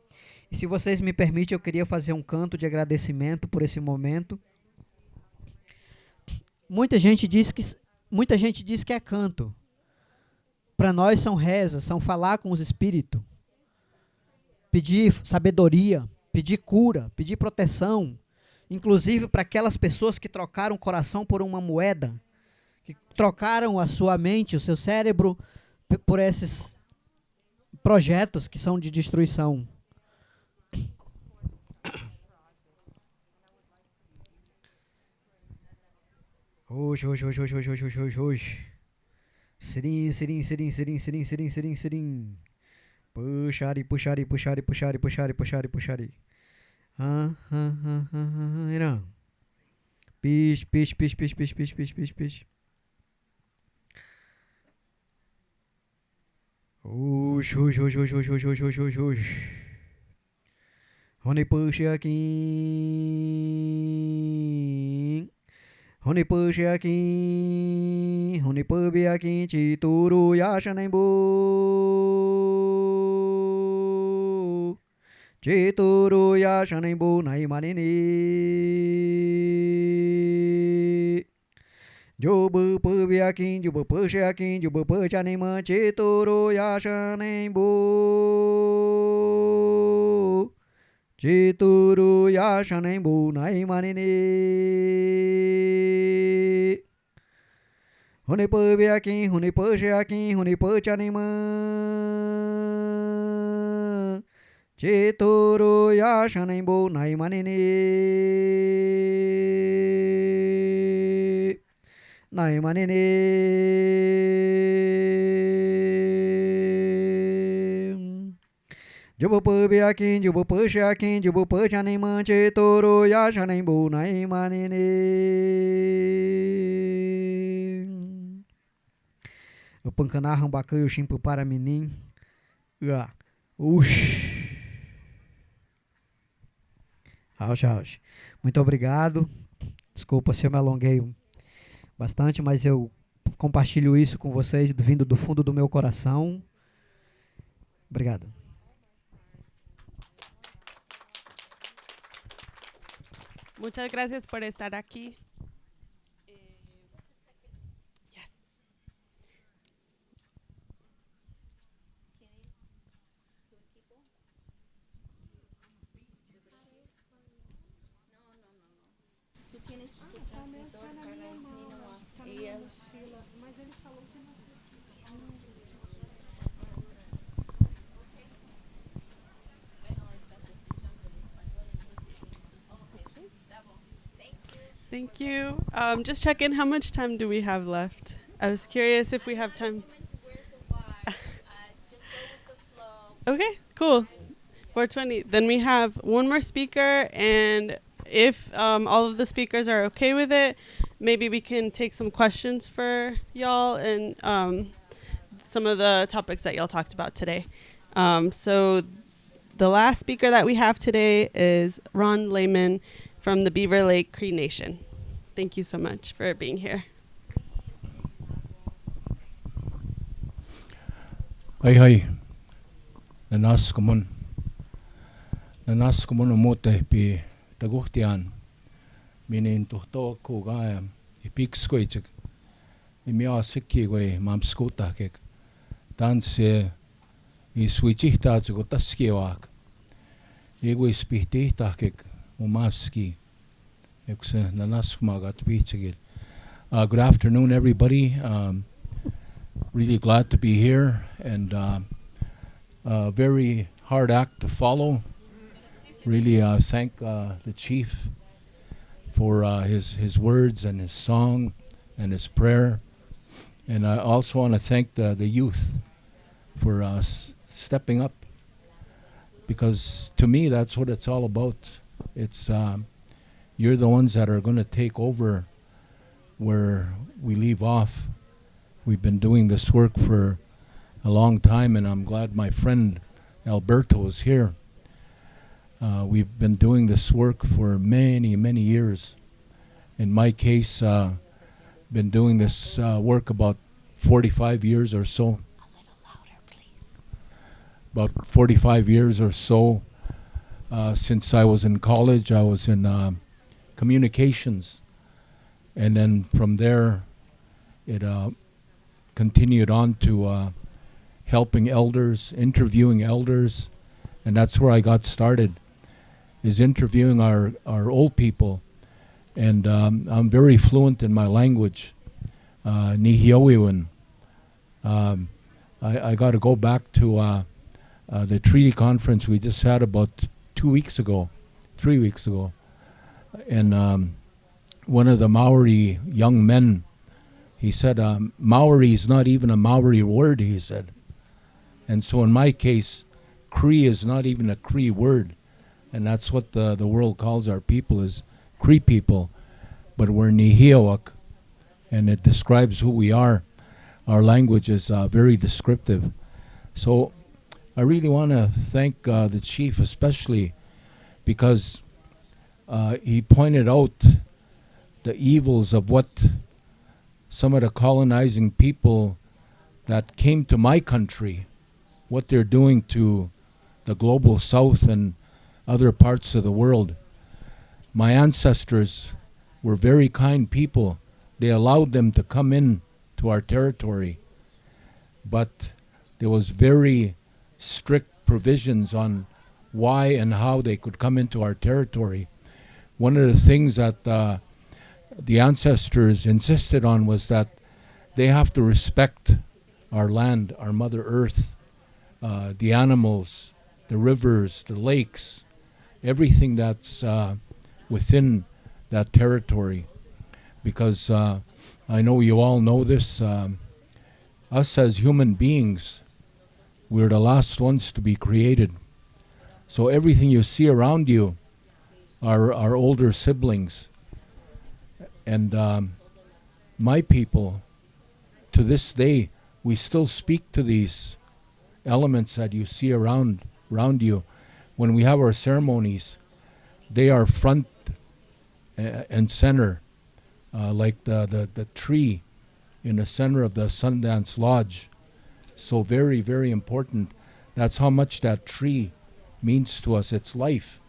E se vocês me permitem, eu queria fazer um canto de agradecimento por esse momento. Muita gente diz que é canto. Para nós são rezas, são falar com os espíritos, pedir sabedoria, pedir cura, pedir proteção, inclusive para aquelas pessoas que trocaram o coração por uma moeda, que trocaram a sua mente, o seu cérebro, por esses projetos que são de destruição. Hoje. Sirim. Puxari. Irã. Pish. Hoje. Hone puxe aqui. Hone puxe aqui. Hone pube aqui. Chituru yashanembu. Chituru yashanembu naimanini. Jobu pube aqui. Jobu puxe aqui. Jobu puxe anima. Chituru yashanembu. Chituru yashanembu naimanini. Hone pube aqui, hone puxe aqui, hone puxe anima. Chituru yashanembu naimanini. Jubu pube aqui, jubu puxe aqui, jubu puxe anima. Chituru yashanembu naimanini. O pancaná rambacan e o chimpo para menin. Auge. Muito obrigado. Desculpa se eu me alonguei bastante, mas eu compartilho isso com vocês vindo do fundo do meu coração. Obrigado. Muchas gracias por estar aquí. Yes. Thank you. Just check in. How much time do we have left? I was curious if we have time. Okay, cool. 4:20. Then we have one more speaker, and if all of the speakers are okay with it, maybe we can take some questions for y'all and some of the topics that y'all talked about today. So the last speaker that we have today is Ron Lehman from the Beaver Lake Cree Nation. Thank you so much for being here. Hai. Nanas kumun umote pi taguhtian minin tuhto ko ga ipix ko ich imia sikki go mamskuta ke tanse iswichita ko taskiwak ego ispihta ke umaski ekse nanas magat pichigil. Good afternoon, everybody. Really glad to be here, and very hard act to follow. Really thank the chief for his words and his song and his prayer. And I also want to thank the youth for stepping up, because to me that's what it's all about. It's you're the ones that are going to take over where we leave off. We've been doing this work for a long time, and I'm glad my friend Alberto is here. We've been doing this work for many, many years. In my case, been doing this work about 45 years or so. About 45 years or so. Since I was in college, I was in communications. And then from there, it continued on to helping elders, interviewing elders. And that's where I got started, is interviewing our old people. And I'm very fluent in my language, Nihioiwan. I got to go back to the treaty conference we just had about 3 weeks ago. And one of the Maori young men, he said, Maori is not even a Maori word, he said. And so in my case, Cree is not even a Cree word. And that's what the world calls our people, is Cree people. But we're Nihioak, and it describes who we are. Our language is very descriptive. So I really want to thank the chief, especially because he pointed out the evils of what some of the colonizing people that came to my country, what they're doing to the global south and other parts of the world. My ancestors were very kind people. They allowed them to come in to our territory, but there was very strict provisions on why and how they could come into our territory. One of the things that the ancestors insisted on was that they have to respect our land, our Mother Earth, the animals, the rivers, the lakes, everything that's within that territory. Because I know you all know this, us as human beings, we're the last ones to be created. So everything you see around you are our older siblings. And my people, to this day, we still speak to these elements that you see around you. When we have our ceremonies, they are front and center, like the tree in the center of the Sundance Lodge. So very, very important. That's how much that tree means to us. It's life.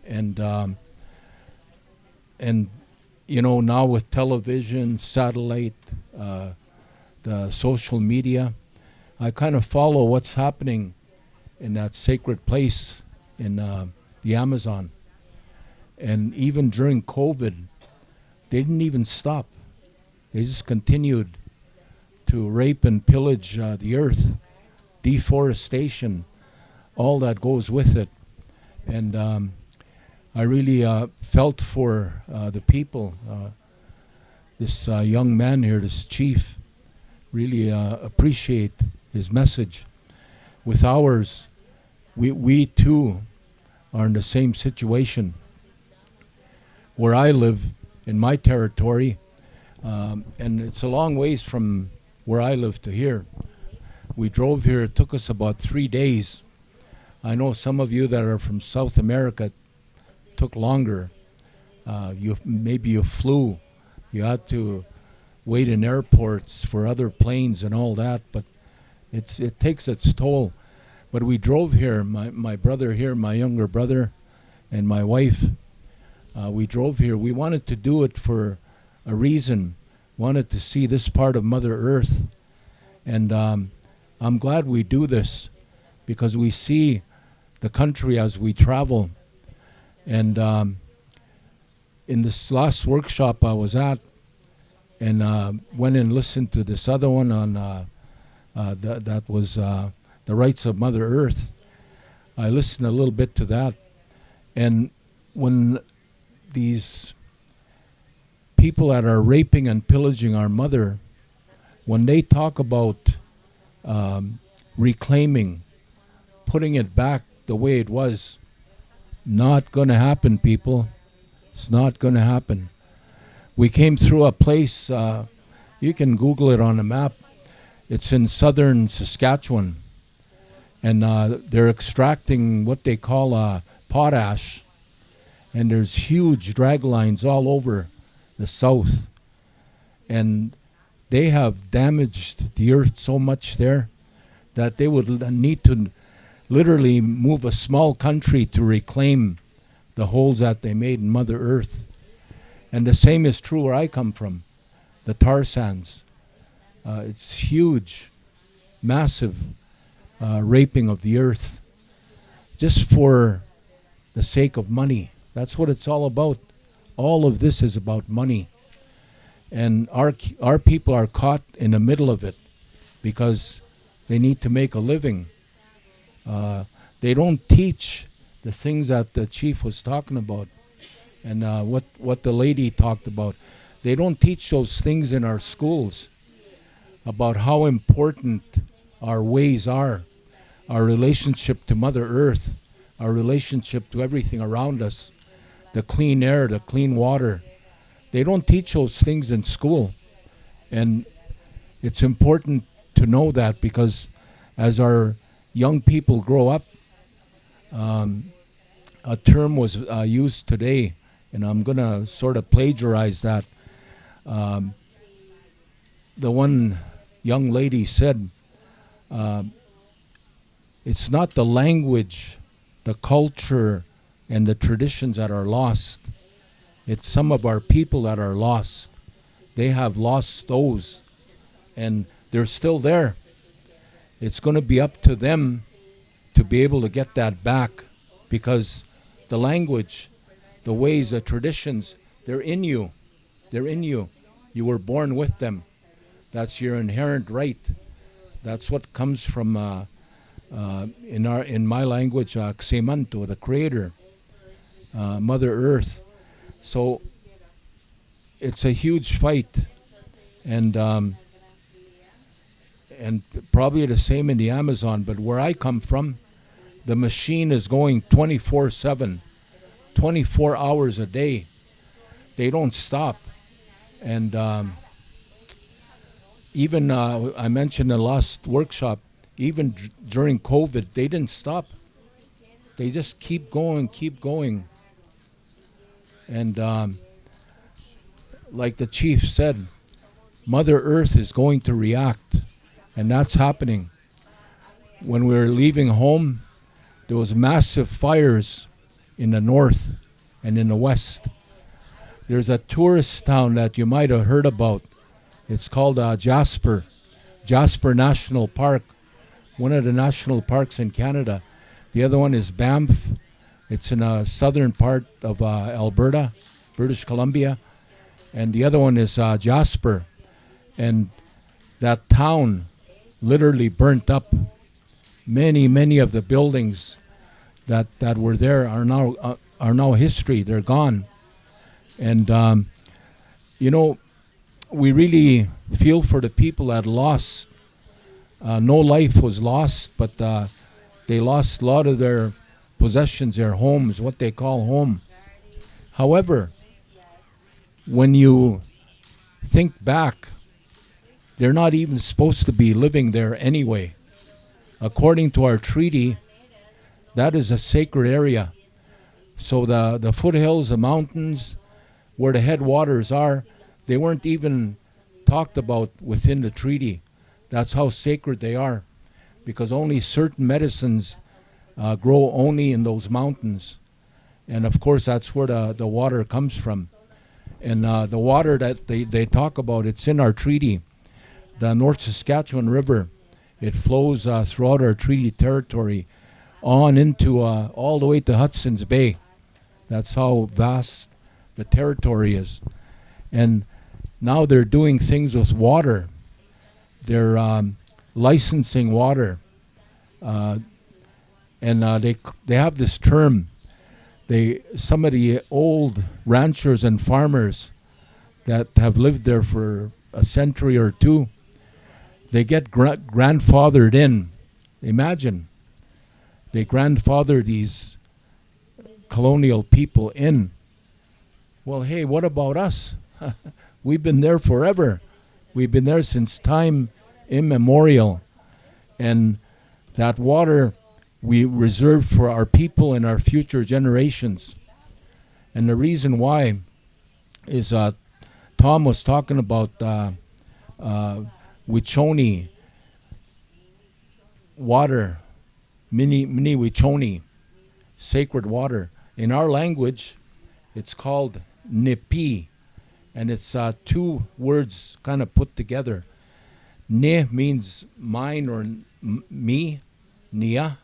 And you know, now with television, satellite, the social media, I kind of follow what's happening in that sacred place in the Amazon. And even during COVID, they didn't even stop. They just continued to rape and pillage the earth, deforestation, all that goes with it. And I really felt for the people. This young man here, this chief, really appreciate his message. With ours, we too are in the same situation. Where I live, in my territory, and it's a long ways from where I live to here. We drove here, it took us about 3 days. I know some of you that are from South America, took longer. Maybe you flew, you had to wait in airports for other planes and all that, but it takes its toll. But we drove here, my brother here, my younger brother, and my wife. We drove here. We wanted to do it for a reason. Wanted to see this part of Mother Earth. And I'm glad we do this because we see the country as we travel. And in this last workshop I was at, and went and listened to this other one on that was the rights of Mother Earth. I listened a little bit to that. And when these people that are raping and pillaging our mother, when they talk about reclaiming, putting it back the way it was, not going to happen, people. It's not going to happen. We came through a place, you can Google it on a map. It's in southern Saskatchewan. And they're extracting what they call potash. And there's huge drag lines all over the south. and they have damaged the earth so much there that they would need to literally move a small country to reclaim the holes that they made in Mother Earth. And the same is true where I come from, the tar sands. It's huge, massive raping of the earth just for the sake of money. That's what it's all about. All of this is about money. And our people are caught in the middle of it because they need to make a living. They don't teach the things that the chief was talking about and what the lady talked about. They don't teach those things in our schools about how important our ways are, our relationship to Mother Earth, our relationship to everything around us, the clean air, the clean water. They don't teach those things in school. And it's important to know that because as our young people grow up, a term was used today, and I'm going to sort of plagiarize that. The one young lady said, it's not the language, the culture, and the traditions that are lost. It's some of our people that are lost. They have lost those, and they're still there. It's going to be up to them to be able to get that back, because the language, the ways, the traditions, they're in you. They're in you. You were born with them. That's your inherent right. That's what comes from, in my language, Xemanto, the Creator, Mother Earth. So it's a huge fight, and probably the same in the Amazon. But where I come from, the machine is going 24/7, 24 hours a day. They don't stop. And even I mentioned in the last workshop, even during COVID, they didn't stop. They just keep going. And like the chief said, Mother Earth is going to react, and that's happening. When we were leaving home, there was massive fires in the north and in the west. There's a tourist town that you might have heard about. It's called Jasper National Park, one of the national parks in Canada. The other one is Banff. It's in a southern part of Alberta, British Columbia. And the other one is Jasper. And that town literally burnt up. Many of the buildings that were there are now history. They're gone. And we really feel for the people that lost. No life was lost, but they lost a lot of their possessions, their homes, what they call home. However, when you think back, they're not even supposed to be living there anyway. According to our treaty, that is a sacred area. So the foothills, the mountains, where the headwaters are, they weren't even talked about within the treaty. That's how sacred they are, because only certain medicines grow only in those mountains. And of course, that's where the water comes from. And the water that they talk about, it's in our treaty. The North Saskatchewan River, it flows throughout our treaty territory on into all the way to Hudson's Bay. That's how vast the territory is. And now they're doing things with water. They're licensing water. And they have this term. Some of the old ranchers and farmers that have lived there for a century or two, they get grandfathered in. Imagine. They grandfather these colonial people in. Well, hey, what about us? We've been there forever. We've been there since time immemorial. And that water we reserve for our people and our future generations. And the reason why is Tom was talking about Wichoni water, mini Wichoni, sacred water. In our language, it's called Nipi, and it's two words kind of put together. Ne means mine or me, Nia,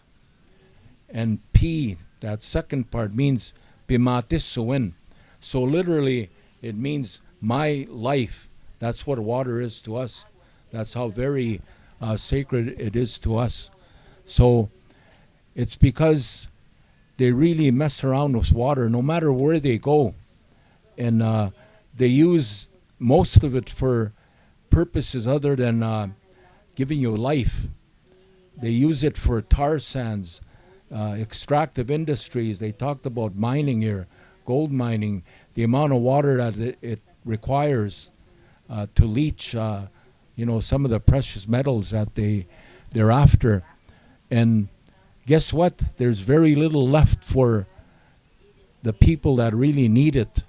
and P, that second part, means Bimatis suwin. So literally, it means my life. That's what water is to us. That's how very sacred it is to us. So it's because they really mess around with water no matter where they go. And they use most of it for purposes other than giving you life. They use it for tar sands, extractive industries. They talked about mining here, gold mining, the amount of water that it requires to leach, some of the precious metals that they're after. And guess what? There's very little left for the people that really need it.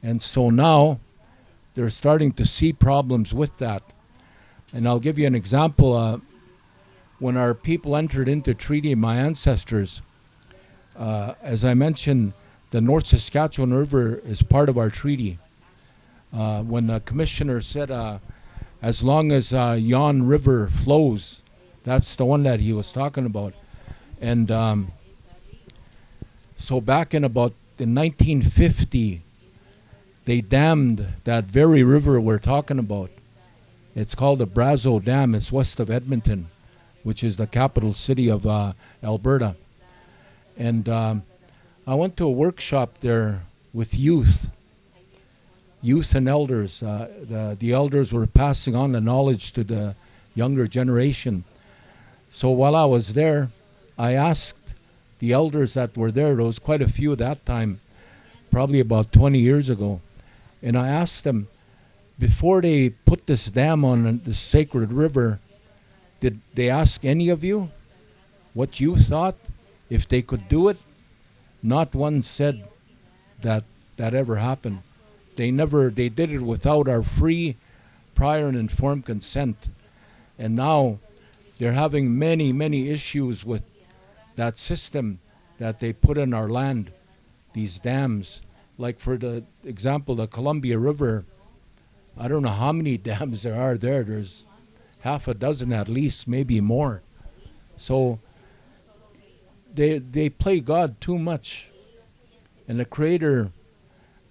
And so now they're starting to see problems with that. And I'll give you an example. When our people entered into treaty, my ancestors, as I mentioned, the North Saskatchewan River is part of our treaty. When the commissioner said, as long as Yon River flows, that's the one that he was talking about. And so back in about in 1950, they dammed that very river we're talking about. It's called the Brazeau Dam. It's west of Edmonton, which is the capital city of Alberta. And I went to a workshop there with youth and elders. The elders were passing on the knowledge to the younger generation. So while I was there, I asked the elders that were there was quite a few at that time, probably about 20 years ago, and I asked them, before they put this dam on this sacred river, did they ask any of you what you thought if they could do it? Not one said that ever happened. They did it without our free, prior and informed consent. And now they're having many, many issues with that system that they put in our land, these dams. Like for the example, the Columbia River, I don't know how many dams there are there. There's half a dozen at least, maybe more. So they play God too much. And the Creator,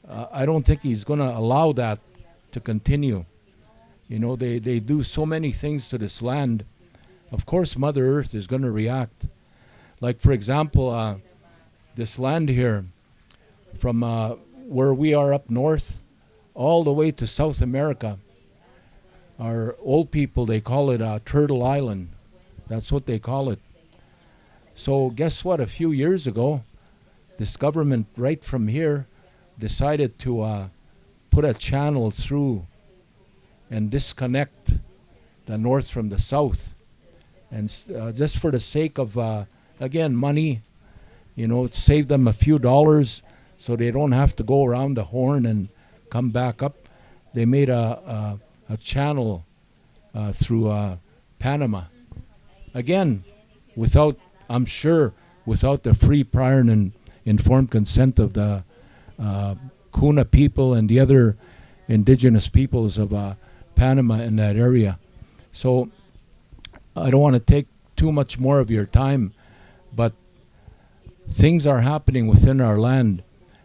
I don't think He's going to allow that to continue. They do so many things to this land. Of course, Mother Earth is going to react. Like, for example, this land here, from where we are up north, all the way to South America, our old people, they call it Turtle Island. That's what they call it. So guess what? A few years ago, this government right from here decided to put a channel through and disconnect the north from the south. And just for the sake of, again, money, save them a few dollars so they don't have to go around the Horn and come back up. They made a channel through Panama. Again, I'm sure, without the free, prior, and informed consent of the Kuna people and the other indigenous peoples of Panama in that area. So I don't want to take too much more of your time, but things are happening within our land,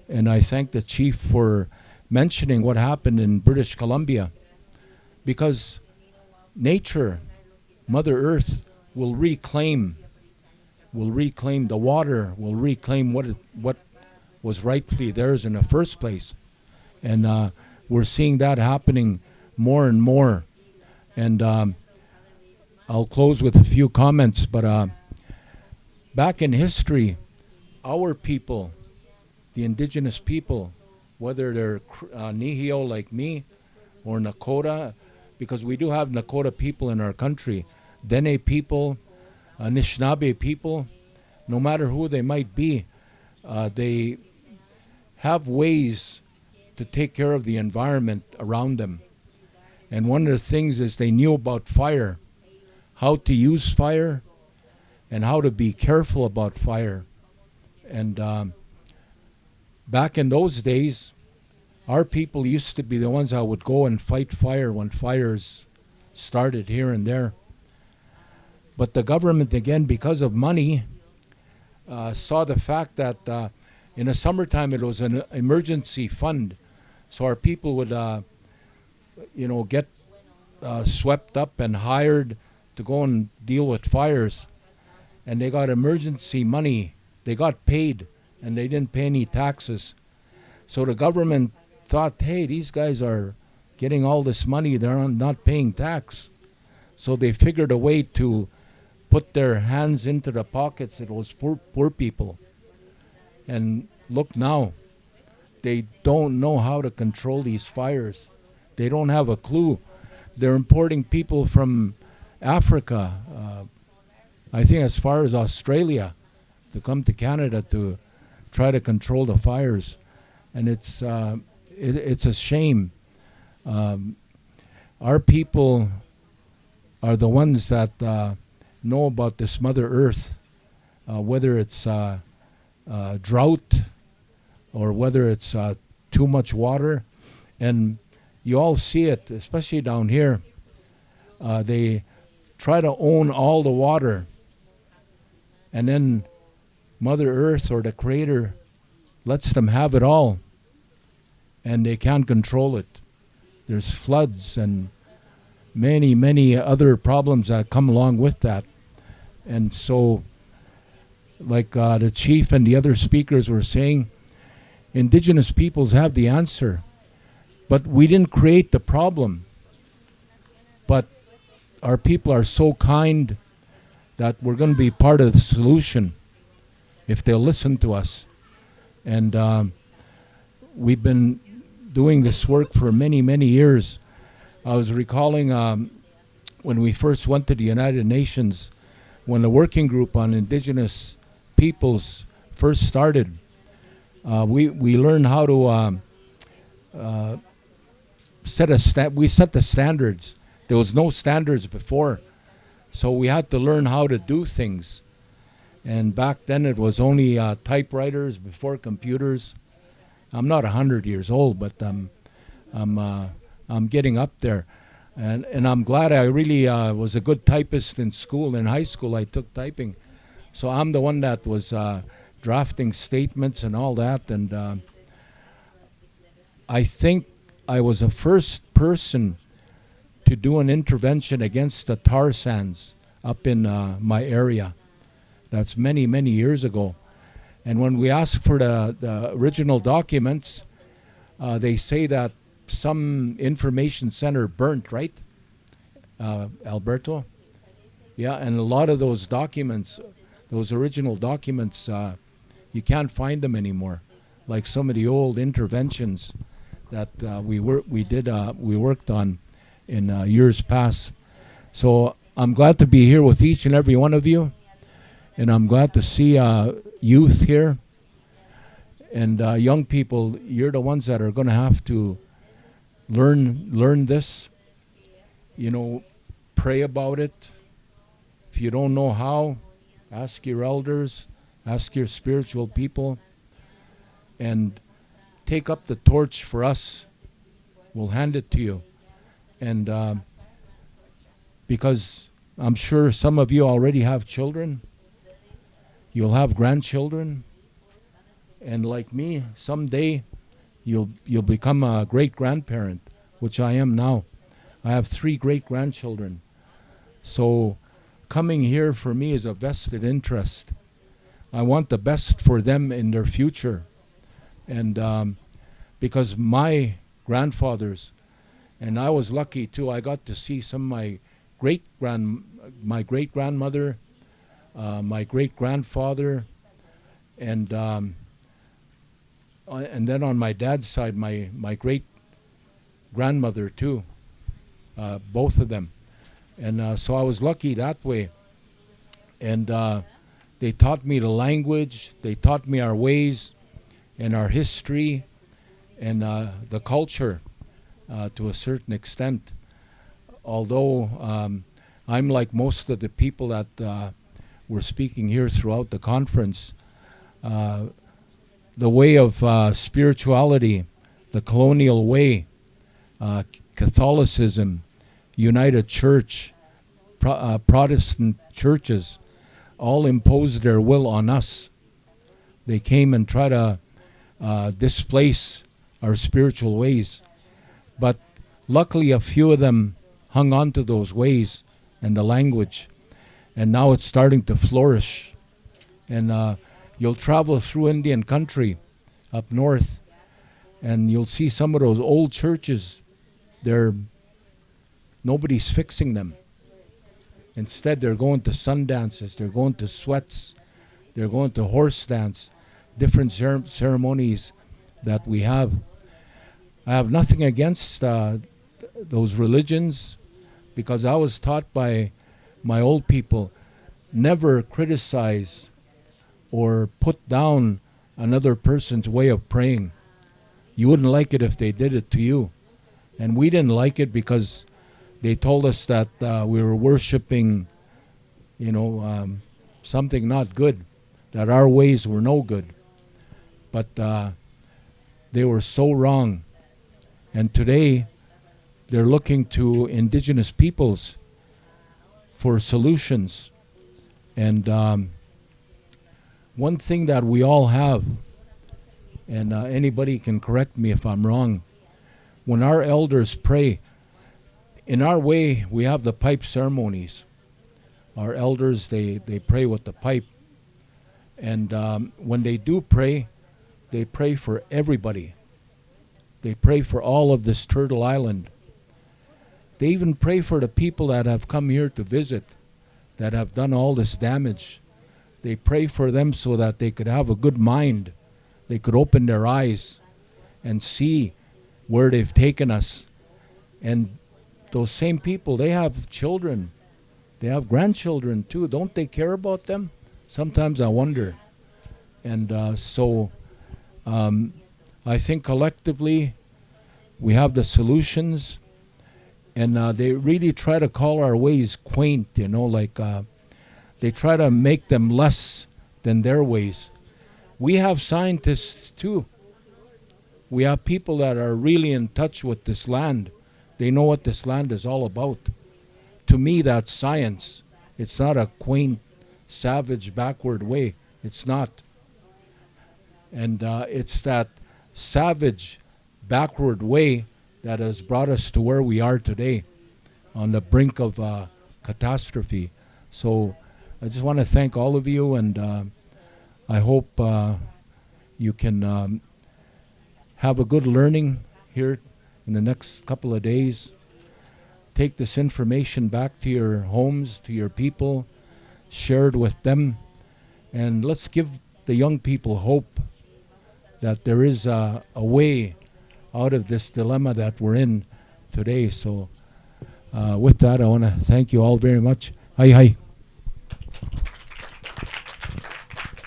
and I thank the chief for mentioning what happened in British Columbia, because nature, Mother Earth, will reclaim the water, will reclaim what was rightfully theirs in the first place. And we're seeing that happening more and more. And I'll close with a few comments, but back in history, our people, the indigenous people, whether they're Nihio like me or Nakota, because we do have Nakota people in our country, Dene people, Anishinaabe people, no matter who they might be, they have ways to take care of the environment around them. And one of the things is they knew about fire, how to use fire, and how to be careful about fire. And back in those days, our people used to be the ones that would go and fight fire when fires started here and there. But the government, again, because of money, saw the fact that in the summertime it was an emergency fund. So our people would, get swept up and hired to go and deal with fires. And they got emergency money. They got paid, and they didn't pay any taxes. So the government thought, hey, these guys are getting all this money, they're not paying tax. So they figured a way to put their hands into the pockets of those poor people. And look now, they don't know how to control these fires. They don't have a clue. They're importing people from Africa, I think as far as Australia, to come to Canada to try to control the fires. And it's a shame. Our people are the ones that know about this Mother Earth, whether it's drought or whether it's too much water. And you all see it, especially down here. They try to own all the water, and then Mother Earth or the Creator lets them have it all, and they can't control it. There's floods and many, many other problems that come along with that. And so, like the chief and the other speakers were saying, Indigenous peoples have the answer. But we didn't create the problem. But our people are so kind that we're going to be part of the solution if they'll listen to us. And we've been doing this work for many, many years. I was recalling when we first went to the United Nations, when the working group on Indigenous peoples first started, we learned how to we set the standards. There was no standards before, so we had to learn how to do things. And back then it was only typewriters before computers. I'm not 100 years old, but I'm getting up there, and I'm glad. I really was a good typist in school. In high school, I took typing, so I'm the one that was drafting statements and all that. And I think I was the first person to do an intervention against the tar sands up in my area. That's many, many years ago. And when we asked for the original documents, they say that some information center burnt, right, Alberto? Yeah, and a lot of those documents, those original documents, you can't find them anymore. Like some of the old interventions that we worked on in years past. So I'm glad to be here with each and every one of you, and I'm glad to see youth here and young people. You're the ones that are going to have to learn this. Pray about it. If you don't know how, ask your elders, ask your spiritual people, and take up the torch for us. We'll hand it to you. And because I'm sure some of you already have children, you'll have grandchildren, and like me, someday you'll become a great-grandparent, which I am now. I have 3 great-grandchildren. So coming here for me is a vested interest. I want the best for them in their future. And because my grandfathers, and I was lucky too, I got to see some of my great-grandmother, my great-grandfather, and then on my dad's side, my great-grandmother too, both of them. And so I was lucky that way. And they taught me the language, they taught me our ways and our history, and the culture to a certain extent. Although I'm like most of the people that were speaking here throughout the conference, the way of spirituality, the colonial way, Catholicism, United Church, Protestant churches, all imposed their will on us. They came and tried to displace our spiritual ways. But luckily a few of them hung on to those ways and the language, and now it's starting to flourish. And you'll travel through Indian country up north, and you'll see some of those old churches. Nobody's fixing them. Instead, they're going to sun dances, they're going to sweats, they're going to horse dance, different ceremonies that we have. I have nothing against those religions, because I was taught by my old people, never criticize or put down another person's way of praying. You wouldn't like it if they did it to you. And we didn't like it because they told us that we were worshiping, something not good, that our ways were no good. But they were so wrong. And today, they're looking to indigenous peoples for solutions. And one thing that we all have, and anybody can correct me if I'm wrong, when our elders pray, in our way, we have the pipe ceremonies. Our elders, they pray with the pipe. And when they do pray, they pray for everybody. They pray for all of this Turtle Island. They even pray for the people that have come here to visit, that have done all this damage. They pray for them so that they could have a good mind. They could open their eyes and see where they've taken us. And those same people, they have children. They have grandchildren too. Don't they care about them? Sometimes I wonder. And so I think collectively we have the solutions. And they really try to call our ways quaint, they try to make them less than their ways. We have scientists too. We have people that are really in touch with this land. They know what this land is all about. To me, that's science. It's not a quaint, savage, backward way. It's not. And it's that savage, backward way that has brought us to where we are today, on the brink of catastrophe. So I just want to thank all of you, and I hope you can have a good learning here in the next couple of days. Take this information back to your homes, to your people, share it with them, and let's give the young people hope that there is a way out of this dilemma that we're in today. So with that, I want to thank you all very much. Hi.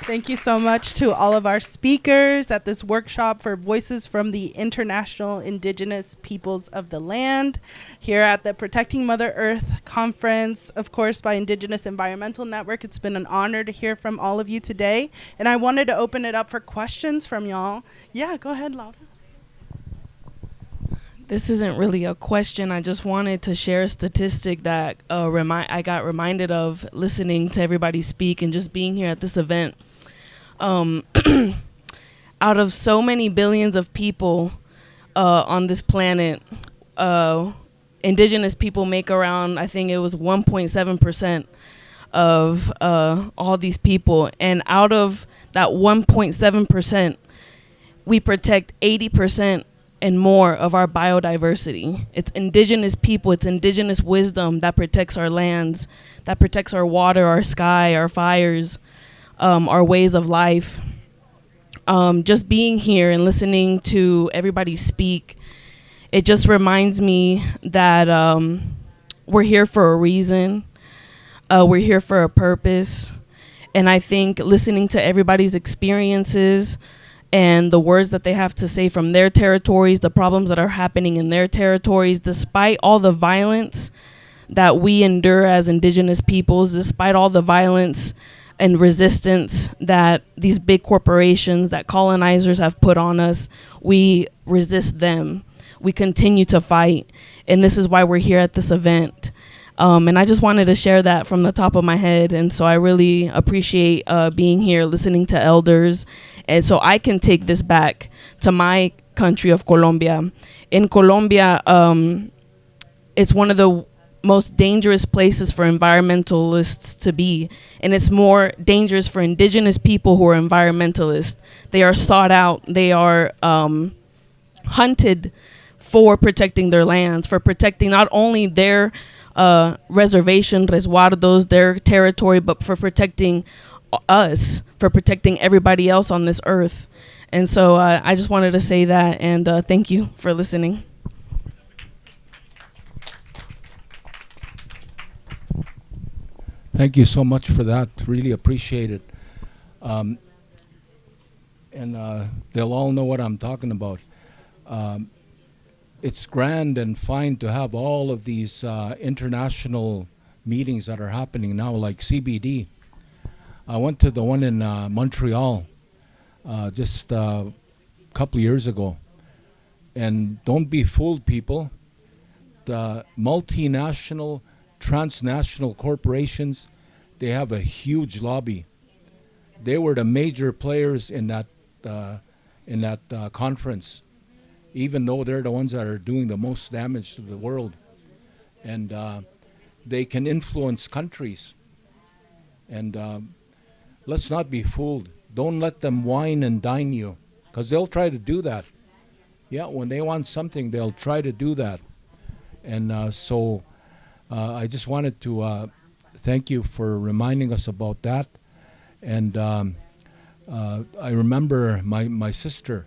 Thank you so much to all of our speakers at this workshop for Voices from the International Indigenous Peoples of the Land here at the Protecting Mother Earth Conference, of course, by Indigenous Environmental Network. It's been an honor to hear from all of you today. And I wanted to open it up for questions from y'all. Yeah, go ahead, Laura. This isn't really a question. I just wanted to share a statistic that I got reminded of listening to everybody speak and just being here at this event. Out of so many billions of people on this planet, indigenous people make around, I think it was 1.7% of all these people. And out of that 1.7%, we protect 80% and more of our biodiversity. It's indigenous people, it's indigenous wisdom that protects our lands, that protects our water, our sky, our fires, our ways of life. Just being here and listening to everybody speak, it just reminds me that we're here for a reason. We're here for a purpose. And I think listening to everybody's experiences and the words that they have to say from their territories, the problems that are happening in their territories, despite all the violence that we endure as indigenous peoples, despite all the violence and resistance that these big corporations, that colonizers have put on us, we resist them. We continue to fight, and this is why we're here at this event. And I just wanted to share that from the top of my head, and so I really appreciate being here, listening to elders, and so I can take this back to my country of Colombia. In Colombia, it's one of the most dangerous places for environmentalists to be, and it's more dangerous for indigenous people who are environmentalists. They are sought out, they are hunted for protecting their lands, for protecting not only their reservation, resguardos, their territory, but for protecting us, for protecting everybody else on this earth. And so I just wanted to say that, and thank you for listening. Thank you so much for that. Really appreciate it. And they'll all know what I'm talking about. It's grand and fine to have all of these international meetings that are happening now, like CBD. I went to the one in Montreal just a couple of years ago. And don't be fooled, people. The multinational, transnational corporations, they have a huge lobby. They were the major players in that conference, even though they're the ones that are doing the most damage to the world. And they can influence countries. And let's not be fooled. Don't let them wine and dine you, because they'll try to do that. Yeah, when they want something, they'll try to do that. And so I just wanted to thank you for reminding us about that. And I remember my sister,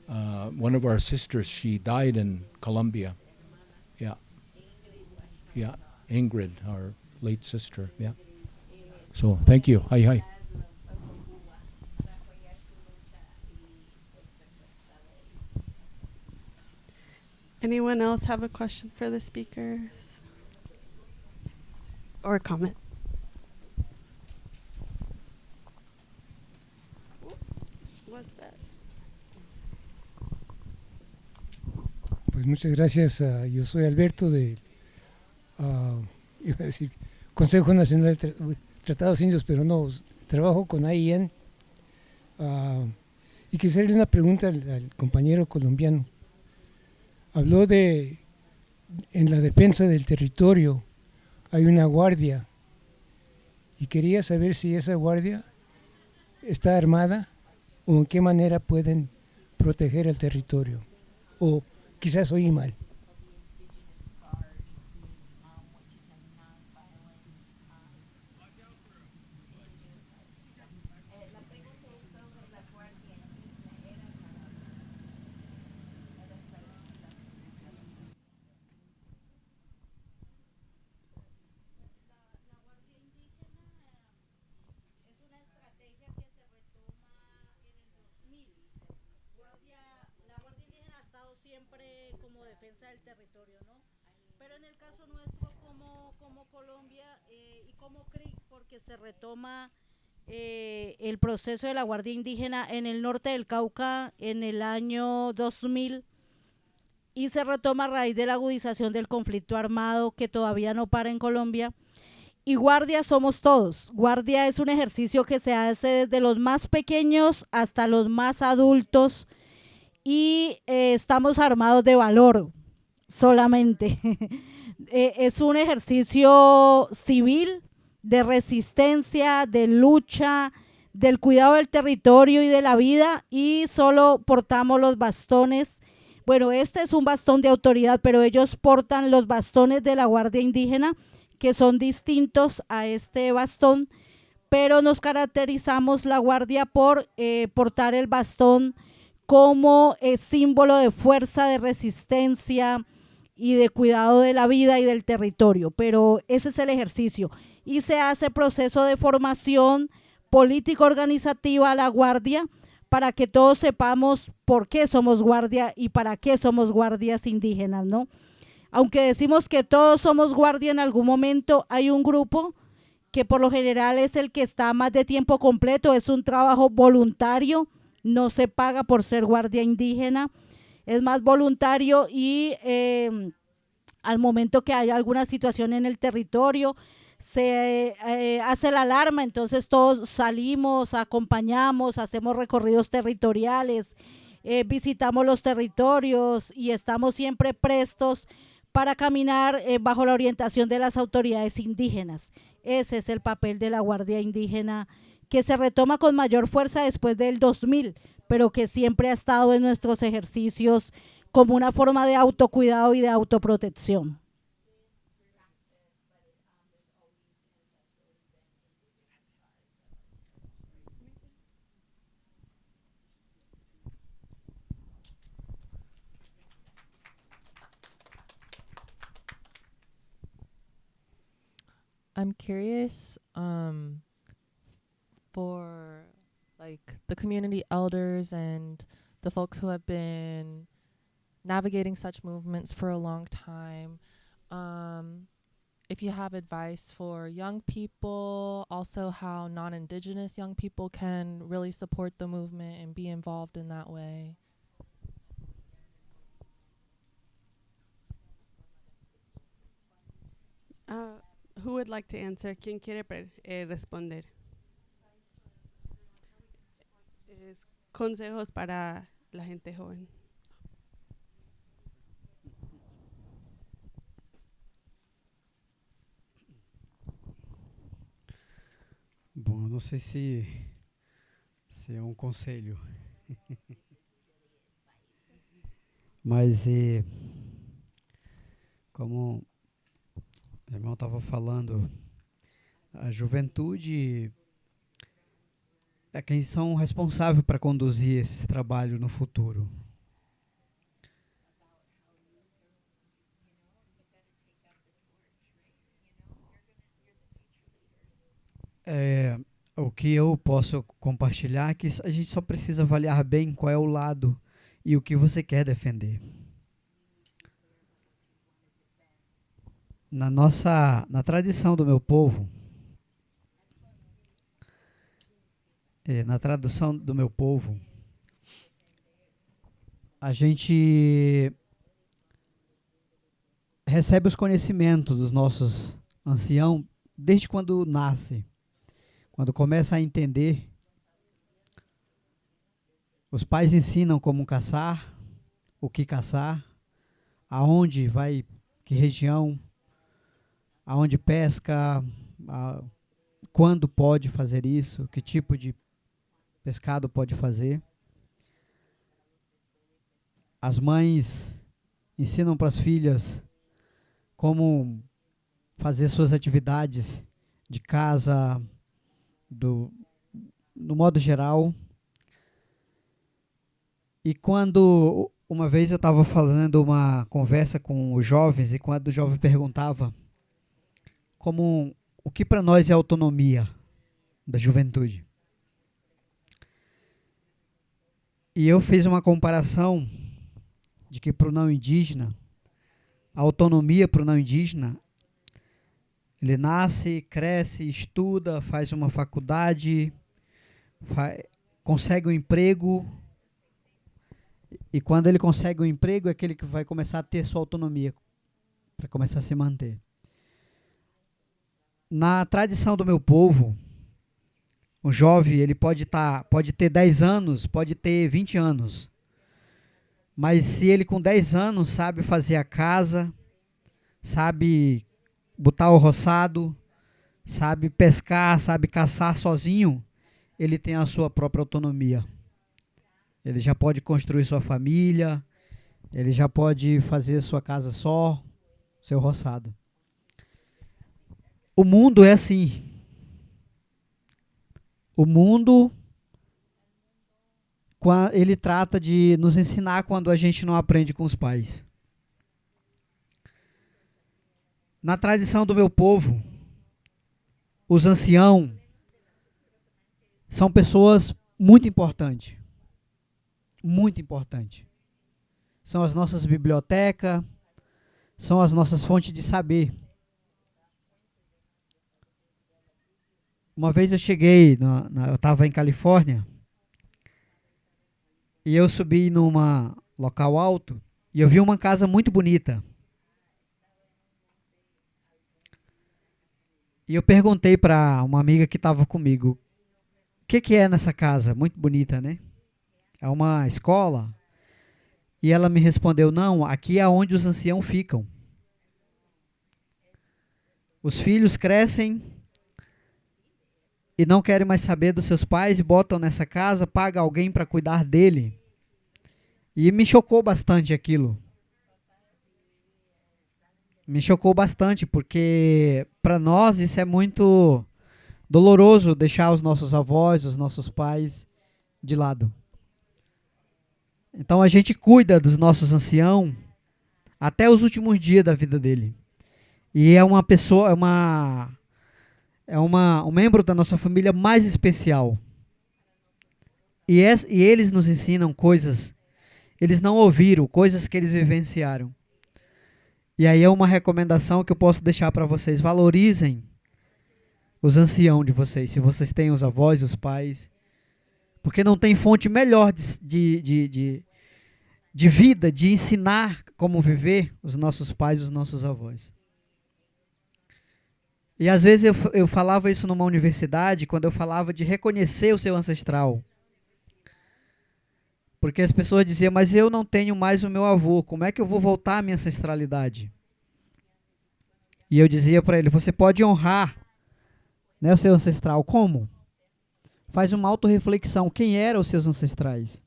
one of our sisters, she died in Colombia. Yeah. Yeah, Ingrid, our late sister. Yeah. So thank you. Hi, hi. Anyone else have a question for the speakers? Or a comment? What's that? Pues muchas gracias. Yo soy Alberto de, iba a decir, Consejo Nacional de Tratados Indios, pero no, trabajo con AIN. Y quisiera hacerle una pregunta al compañero colombiano. Habló de, en la defensa del territorio, hay una guardia, y quería saber si esa guardia está armada o en qué manera pueden proteger el territorio, o quizás oí mal. Territorio, ¿no? Pero en el caso nuestro como Colombia y como CRIC, porque se retoma el proceso de la Guardia Indígena en el norte del Cauca en el año 2000 y se retoma a raíz de la agudización del conflicto armado que todavía no para en Colombia. Y guardia somos todos. Guardia es un ejercicio que se hace desde los más pequeños hasta los más adultos y estamos armados de valor. Solamente es un ejercicio civil de resistencia, de lucha, del cuidado del territorio y de la vida, y solo portamos los bastones. Bueno, este es un bastón de autoridad, pero ellos portan los bastones de la Guardia Indígena, que son distintos a este bastón, pero nos caracterizamos la Guardia por portar el bastón como símbolo de fuerza, de resistencia y de cuidado de la vida y del territorio, pero ese es el ejercicio. Y se hace proceso de formación político-organizativa a la Guardia para que todos sepamos por qué somos guardia y para qué somos guardias indígenas, ¿no? Aunque decimos que todos somos guardia en algún momento, hay un grupo que por lo general es el que está más de tiempo completo, es un trabajo voluntario, no se paga por ser guardia indígena, es más voluntario y al momento que haya alguna situación en el territorio, se hace la alarma, entonces todos salimos, acompañamos, hacemos recorridos territoriales, visitamos los territorios y estamos siempre prestos para caminar bajo la orientación de las autoridades indígenas. Ese es el papel de la Guardia Indígena, que se retoma con mayor fuerza después del 2000, pero que siempre ha estado en nuestros ejercicios como una forma de autocuidado y de autoprotección. I'm curious for like the community elders and the folks who have been navigating such movements for a long time. If you have advice for young people, also how non-Indigenous young people can really support the movement and be involved in that way. Who would like to answer? ¿Quién quiere responder? Consejos para la gente joven. Bom, eu não sei se é um conselho, mas como o irmão estava falando, a juventude é quem são responsáveis para conduzir esses trabalhos no futuro. O que eu posso compartilhar é que a gente só precisa avaliar bem qual é o lado e o que você quer defender. Na tradição do meu povo, a gente recebe os conhecimentos dos nossos anciãos desde quando nasce. Quando começa a entender, os pais ensinam como caçar, o que caçar, aonde vai, que região, aonde pesca, quando pode fazer isso, que tipo de pescado pode fazer. As mães ensinam para as filhas como fazer suas atividades de casa, no modo geral. E quando uma vez eu estava fazendo uma conversa com os jovens, e quando o jovem perguntava o que para nós é autonomia da juventude, e eu fiz uma comparação de que para o não indígena, a autonomia para o não indígena, ele nasce, cresce, estuda, faz uma faculdade, consegue um emprego, e quando ele consegue um emprego é aquele que vai começar a ter sua autonomia, para começar a se manter. Na tradição do meu povo, o jovem ele pode ter 10 anos, pode ter 20 anos, mas se ele com 10 anos sabe fazer a casa, sabe botar o roçado, sabe pescar, sabe caçar sozinho, ele tem a sua própria autonomia. Ele já pode construir sua família, ele já pode fazer sua casa só, seu roçado. O mundo é assim. O mundo, ele trata de nos ensinar quando a gente não aprende com os pais. Na tradição do meu povo, os anciãos são pessoas muito importantes. muito importante. São as nossas bibliotecas, são as nossas fontes de saber. Uma vez eu cheguei, eu estava em Califórnia, e eu subi numa local alto, e eu vi uma casa muito bonita. E eu perguntei para uma amiga que estava comigo, o que é nessa casa? Muito bonita, né? É uma escola? E ela me respondeu, não, aqui é onde os anciãos ficam. Os filhos crescem e não querem mais saber dos seus pais e botam nessa casa, paga alguém para cuidar dele. E me chocou bastante aquilo. Me chocou bastante, porque para nós isso é muito doloroso, deixar os nossos avós, os nossos pais de lado. Então a gente cuida dos nossos anciãos até os últimos dias da vida dele. E é uma pessoa, um membro da nossa família mais especial. E eles nos ensinam coisas, eles não ouviram, coisas que eles vivenciaram. E aí é uma recomendação que eu posso deixar para vocês. Valorizem os anciãos de vocês, se vocês têm os avós, os pais. Porque não tem fonte melhor de vida, de ensinar como viver os nossos pais, os nossos avós. E às vezes eu falava isso numa universidade, quando eu falava de reconhecer o seu ancestral. Porque as pessoas diziam, mas eu não tenho mais o meu avô, como é que eu vou voltar à minha ancestralidade? E eu dizia para ele, você pode honrar, né, o seu ancestral. Como? Faz uma autorreflexão, quem eram os seus ancestrais?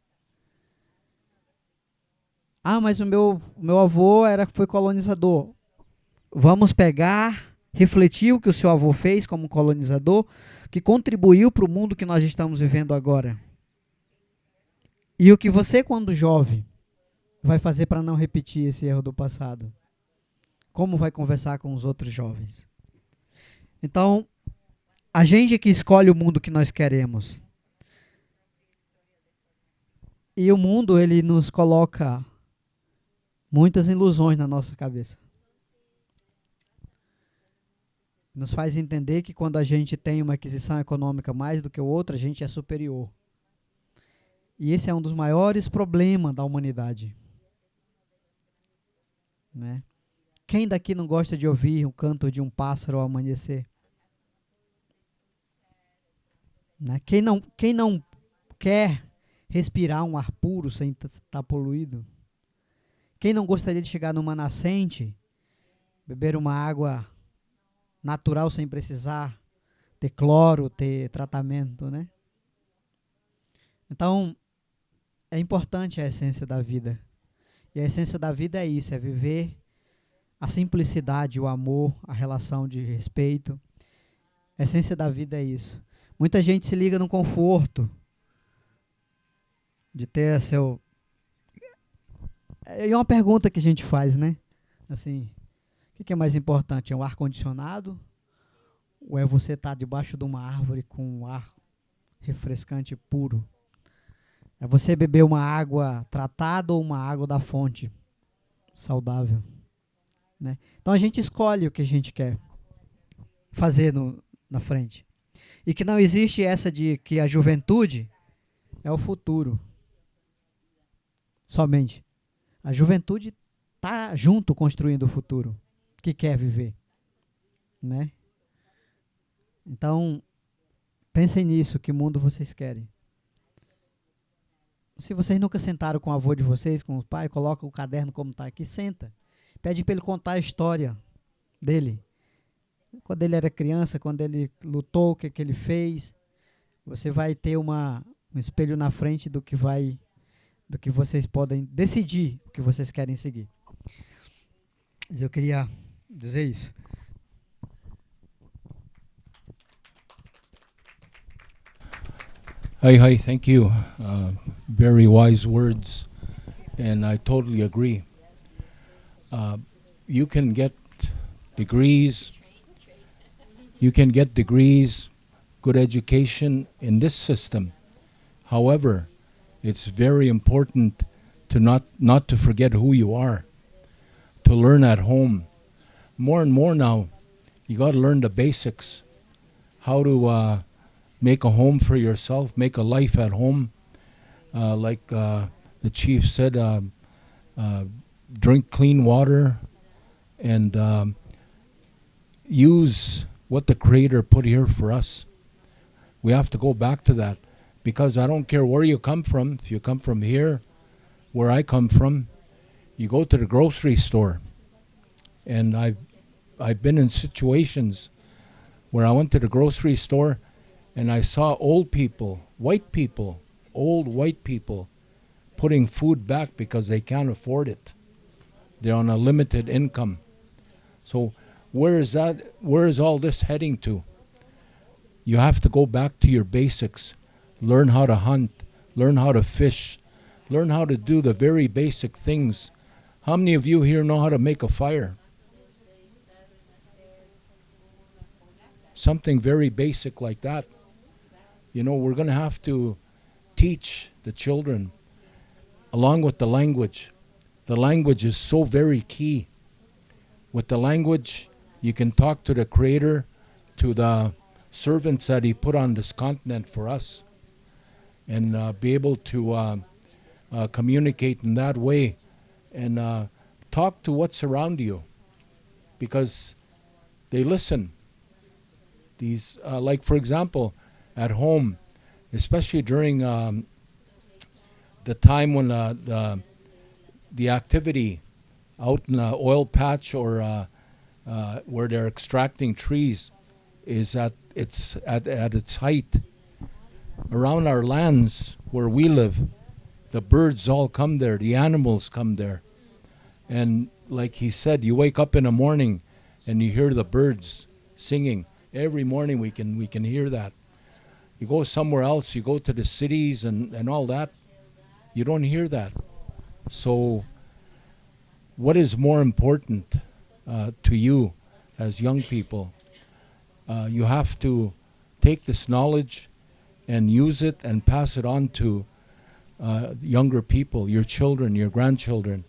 Ah, mas o meu avô foi colonizador. Vamos pegar, refletir o que o seu avô fez como colonizador, que contribuiu para o mundo que nós estamos vivendo agora. E o que você, quando jovem, vai fazer para não repetir esse erro do passado? Como vai conversar com os outros jovens? Então, a gente que escolhe o mundo que nós queremos. E o mundo, ele nos coloca muitas ilusões na nossa cabeça. Nos faz entender que quando a gente tem uma aquisição econômica mais do que o outro, a gente é superior. E esse é um dos maiores problemas da humanidade. Né? Quem daqui não gosta de ouvir o canto de um pássaro ao amanhecer? Né? Quem não quer respirar um ar puro sem estar poluído? Quem não gostaria de chegar numa nascente, beber uma água natural sem precisar ter cloro, ter tratamento, né? Então, é importante a essência da vida. E a essência da vida é isso, é viver a simplicidade, o amor, a relação de respeito. A essência da vida é isso. Muita gente se liga no conforto de ter seu... É uma pergunta que a gente faz, né? Assim, o que é mais importante? É o ar-condicionado? Ou é você estar debaixo de uma árvore com um ar refrescante puro? É você beber uma água tratada ou uma água da fonte saudável? Né? Então a gente escolhe o que a gente quer fazer na frente. E que não existe essa de que a juventude é o futuro. Somente. A juventude está junto construindo o futuro que quer viver. Né? Então, pensem nisso, que mundo vocês querem. Se vocês nunca sentaram com o avô de vocês, com o pai, coloca o caderno como está aqui, senta. Pede para ele contar a história dele. Quando ele era criança, quando ele lutou, o que ele fez. Você vai ter um espelho na frente do que vocês podem decidir, o que vocês querem seguir. Mas eu queria dizer isso. Hi, thank you. Very wise words, and I totally agree. You can get degrees, good education in this system. However, it's very important to not to forget who you are, to learn at home. More and more now, you got to learn the basics, how to make a home for yourself, make a life at home. Like the chief said, drink clean water and use what the Creator put here for us. We have to go back to that, because I don't care where you come from. If you come from here, where I come from, you go to the grocery store, and I've been in situations where I went to the grocery store and I saw old people, old white people, putting food back because they can't afford it. They're on a limited income. So where is all this heading to? You have to go back to your basics. Learn how to hunt, learn how to fish, learn how to do the very basic things. How many of you here know how to make a fire? Something very basic like that. You know, we're going to have to teach the children along with the language. The language is so very key. With the language, you can talk to the Creator, to the servants that He put on this continent for us, and be able to communicate in that way, and talk to what's around you, because they listen. These, like for example, at home, especially during the time when the activity out in the oil patch or where they're extracting trees is at its height. Around our lands where we live, the birds all come there, the animals come there. And like he said, you wake up in the morning and you hear the birds singing. Every morning we can hear that. You go somewhere else, you go to the cities and all that, you don't hear that. So what is more important to you as young people? You have to take this knowledge and use it and pass it on to younger people, your children, your grandchildren.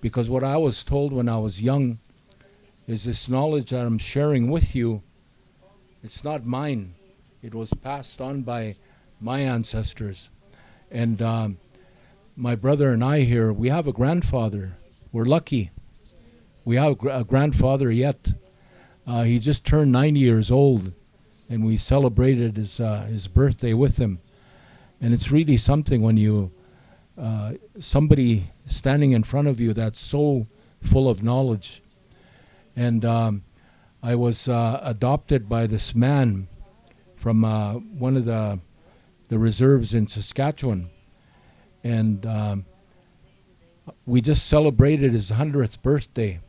Because what I was told when I was young is this knowledge that I'm sharing with you, it's not mine. It was passed on by my ancestors. And my brother and I here, we have a grandfather. We're lucky. We have a grandfather yet. He just turned 90 years old, and we celebrated his birthday with him. And it's really something when you, somebody standing in front of you that's so full of knowledge. And I was adopted by this man from one of the reserves in Saskatchewan. And we just celebrated his 100th birthday,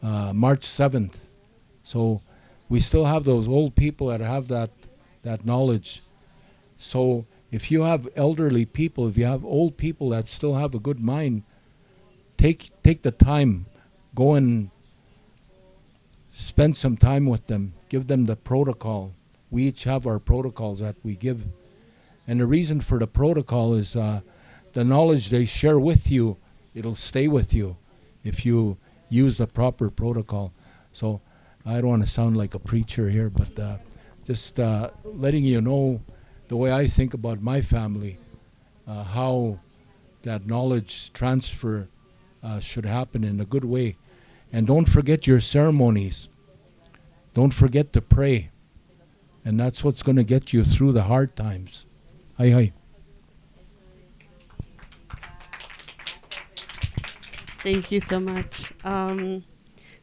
March 7th. So we still have those old people that have that knowledge. So if you have elderly people, if you have old people that still have a good mind, take the time, go and spend some time with them, give them the protocol. We each have our protocols that we give. And the reason for the protocol is the knowledge they share with you, it'll stay with you if you use the proper protocol. So I don't want to sound like a preacher here, but just letting you know the way I think about my family, how that knowledge transfer should happen in a good way. And don't forget your ceremonies. Don't forget to pray. And that's what's going to get you through the hard times. Hi. Thank you so much.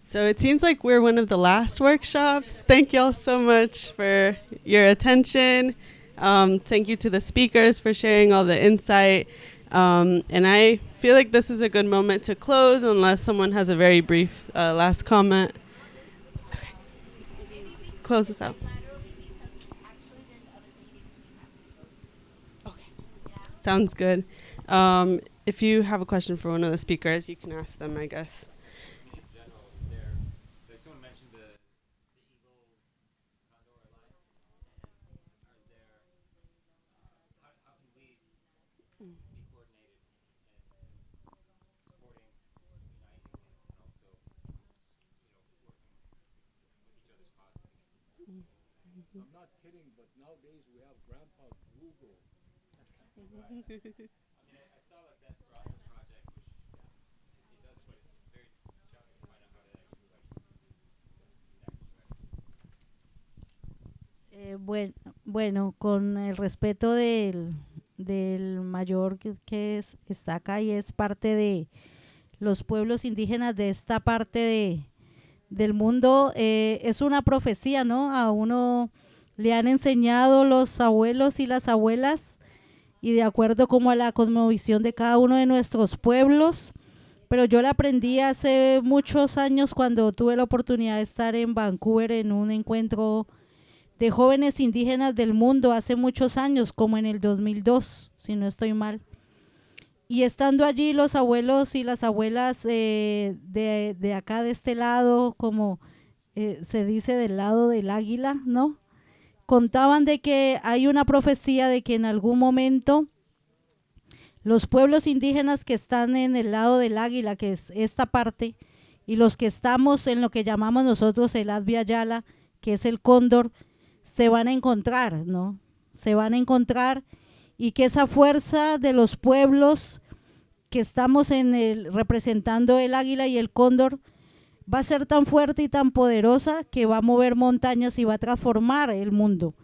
So it seems like we're one of the last workshops. Thank you all so much for your attention. Thank you to the speakers for sharing all the insight. And I feel like this is a good moment to close unless someone has a very brief last comment. Close this out. Okay. Sounds good. If you have a question for one of the speakers, you can ask them, I guess. kidding, but nowadays we have Grandpa Google. Bueno, con el respeto del mayor está acá y es parte de los pueblos indígenas de esta parte del mundo, es una profecía, ¿no? A uno le han enseñado los abuelos y las abuelas y de acuerdo como a la cosmovisión de cada uno de nuestros pueblos, pero yo la aprendí hace muchos años cuando tuve la oportunidad de estar en Vancouver en un encuentro de jóvenes indígenas del mundo hace muchos años, como en el 2002, si no estoy mal. Y estando allí los abuelos y las abuelas de acá, de este lado, como se dice del lado del águila, ¿no? Contaban de que hay una profecía de que en algún momento los pueblos indígenas que están en el lado del águila, que es esta parte, y los que estamos en lo que llamamos nosotros el Advia Yala, que es el cóndor, se van a encontrar, ¿no? Se van a encontrar y que esa fuerza de los pueblos que estamos representando el águila y el cóndor va a ser tan fuerte y tan poderosa que va a mover montañas y va a transformar el mundo.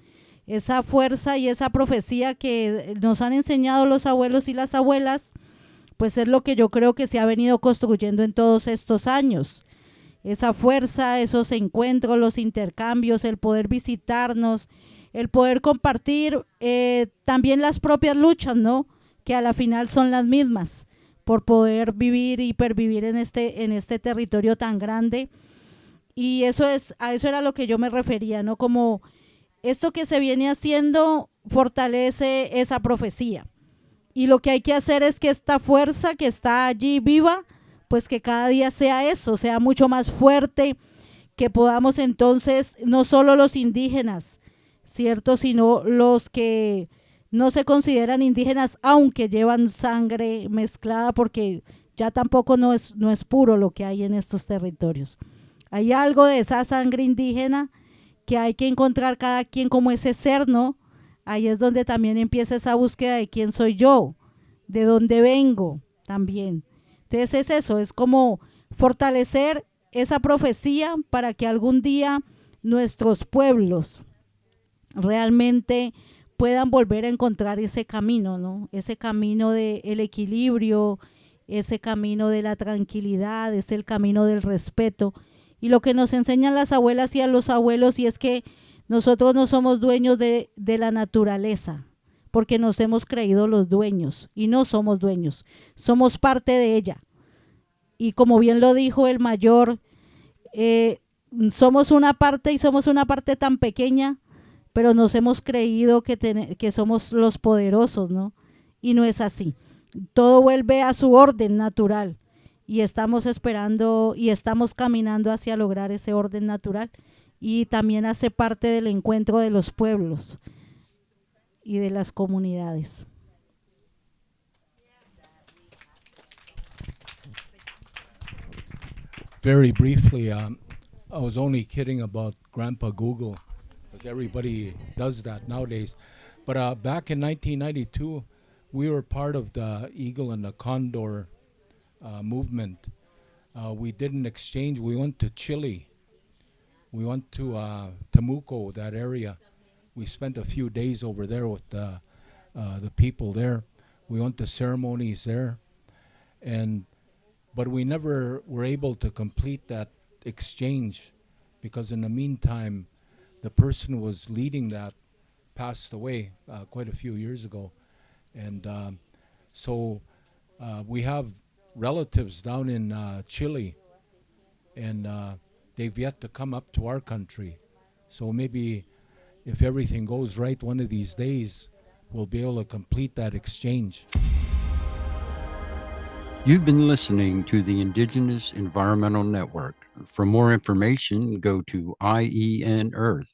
Esa fuerza y esa profecía que nos han enseñado los abuelos y las abuelas, pues es lo que yo creo que se ha venido construyendo en todos estos años. Esa fuerza, esos encuentros, los intercambios, el poder visitarnos, el poder compartir también las propias luchas, ¿no? Que a la final son las mismas, por poder vivir y pervivir en este territorio tan grande. Y a eso era lo que yo me refería, ¿no? Como esto que se viene haciendo fortalece esa profecía. Y lo que hay que hacer es que esta fuerza que está allí viva, pues que cada día sea eso, sea mucho más fuerte, que podamos entonces, no solo los indígenas, ¿cierto? Sino los que no se consideran indígenas, aunque llevan sangre mezclada, porque ya tampoco no es puro lo que hay en estos territorios. Hay algo de esa sangre indígena que hay que encontrar cada quien como ese ser, ¿no? Ahí es donde también empieza esa búsqueda de quién soy yo, de dónde vengo también. Entonces es eso, es como fortalecer esa profecía para que algún día nuestros pueblos realmente puedan volver a encontrar ese camino, ¿no? Ese camino del equilibrio, ese camino de la tranquilidad, es el camino del respeto. Y lo que nos enseñan las abuelas y a los abuelos, y es que nosotros no somos dueños de la naturaleza, porque nos hemos creído los dueños y no somos dueños, somos parte de ella. Y como bien lo dijo el mayor, somos una parte y somos una parte tan pequeña, pero nos hemos creído que somos los poderosos, ¿no? Y no es así. Todo vuelve a su orden natural y estamos esperando y estamos caminando hacia lograr ese orden natural, y también hace parte del encuentro de los pueblos y de las comunidades. Very briefly, I was only kidding about Grandpa Google, because everybody does that nowadays. But back in 1992, we were part of the Eagle and the Condor movement. We did an exchange. We went to Chile. We went to Temuco, that area. We spent a few days over there with the people there. We went to ceremonies there, but we never were able to complete that exchange, because in the meantime, the person who was leading that passed away quite a few years ago. And so we have relatives down in Chile, and they've yet to come up to our country. So maybe if everything goes right one of these days, we'll be able to complete that exchange. You've been listening to the Indigenous Environmental Network. For more information, go to ienearth.org.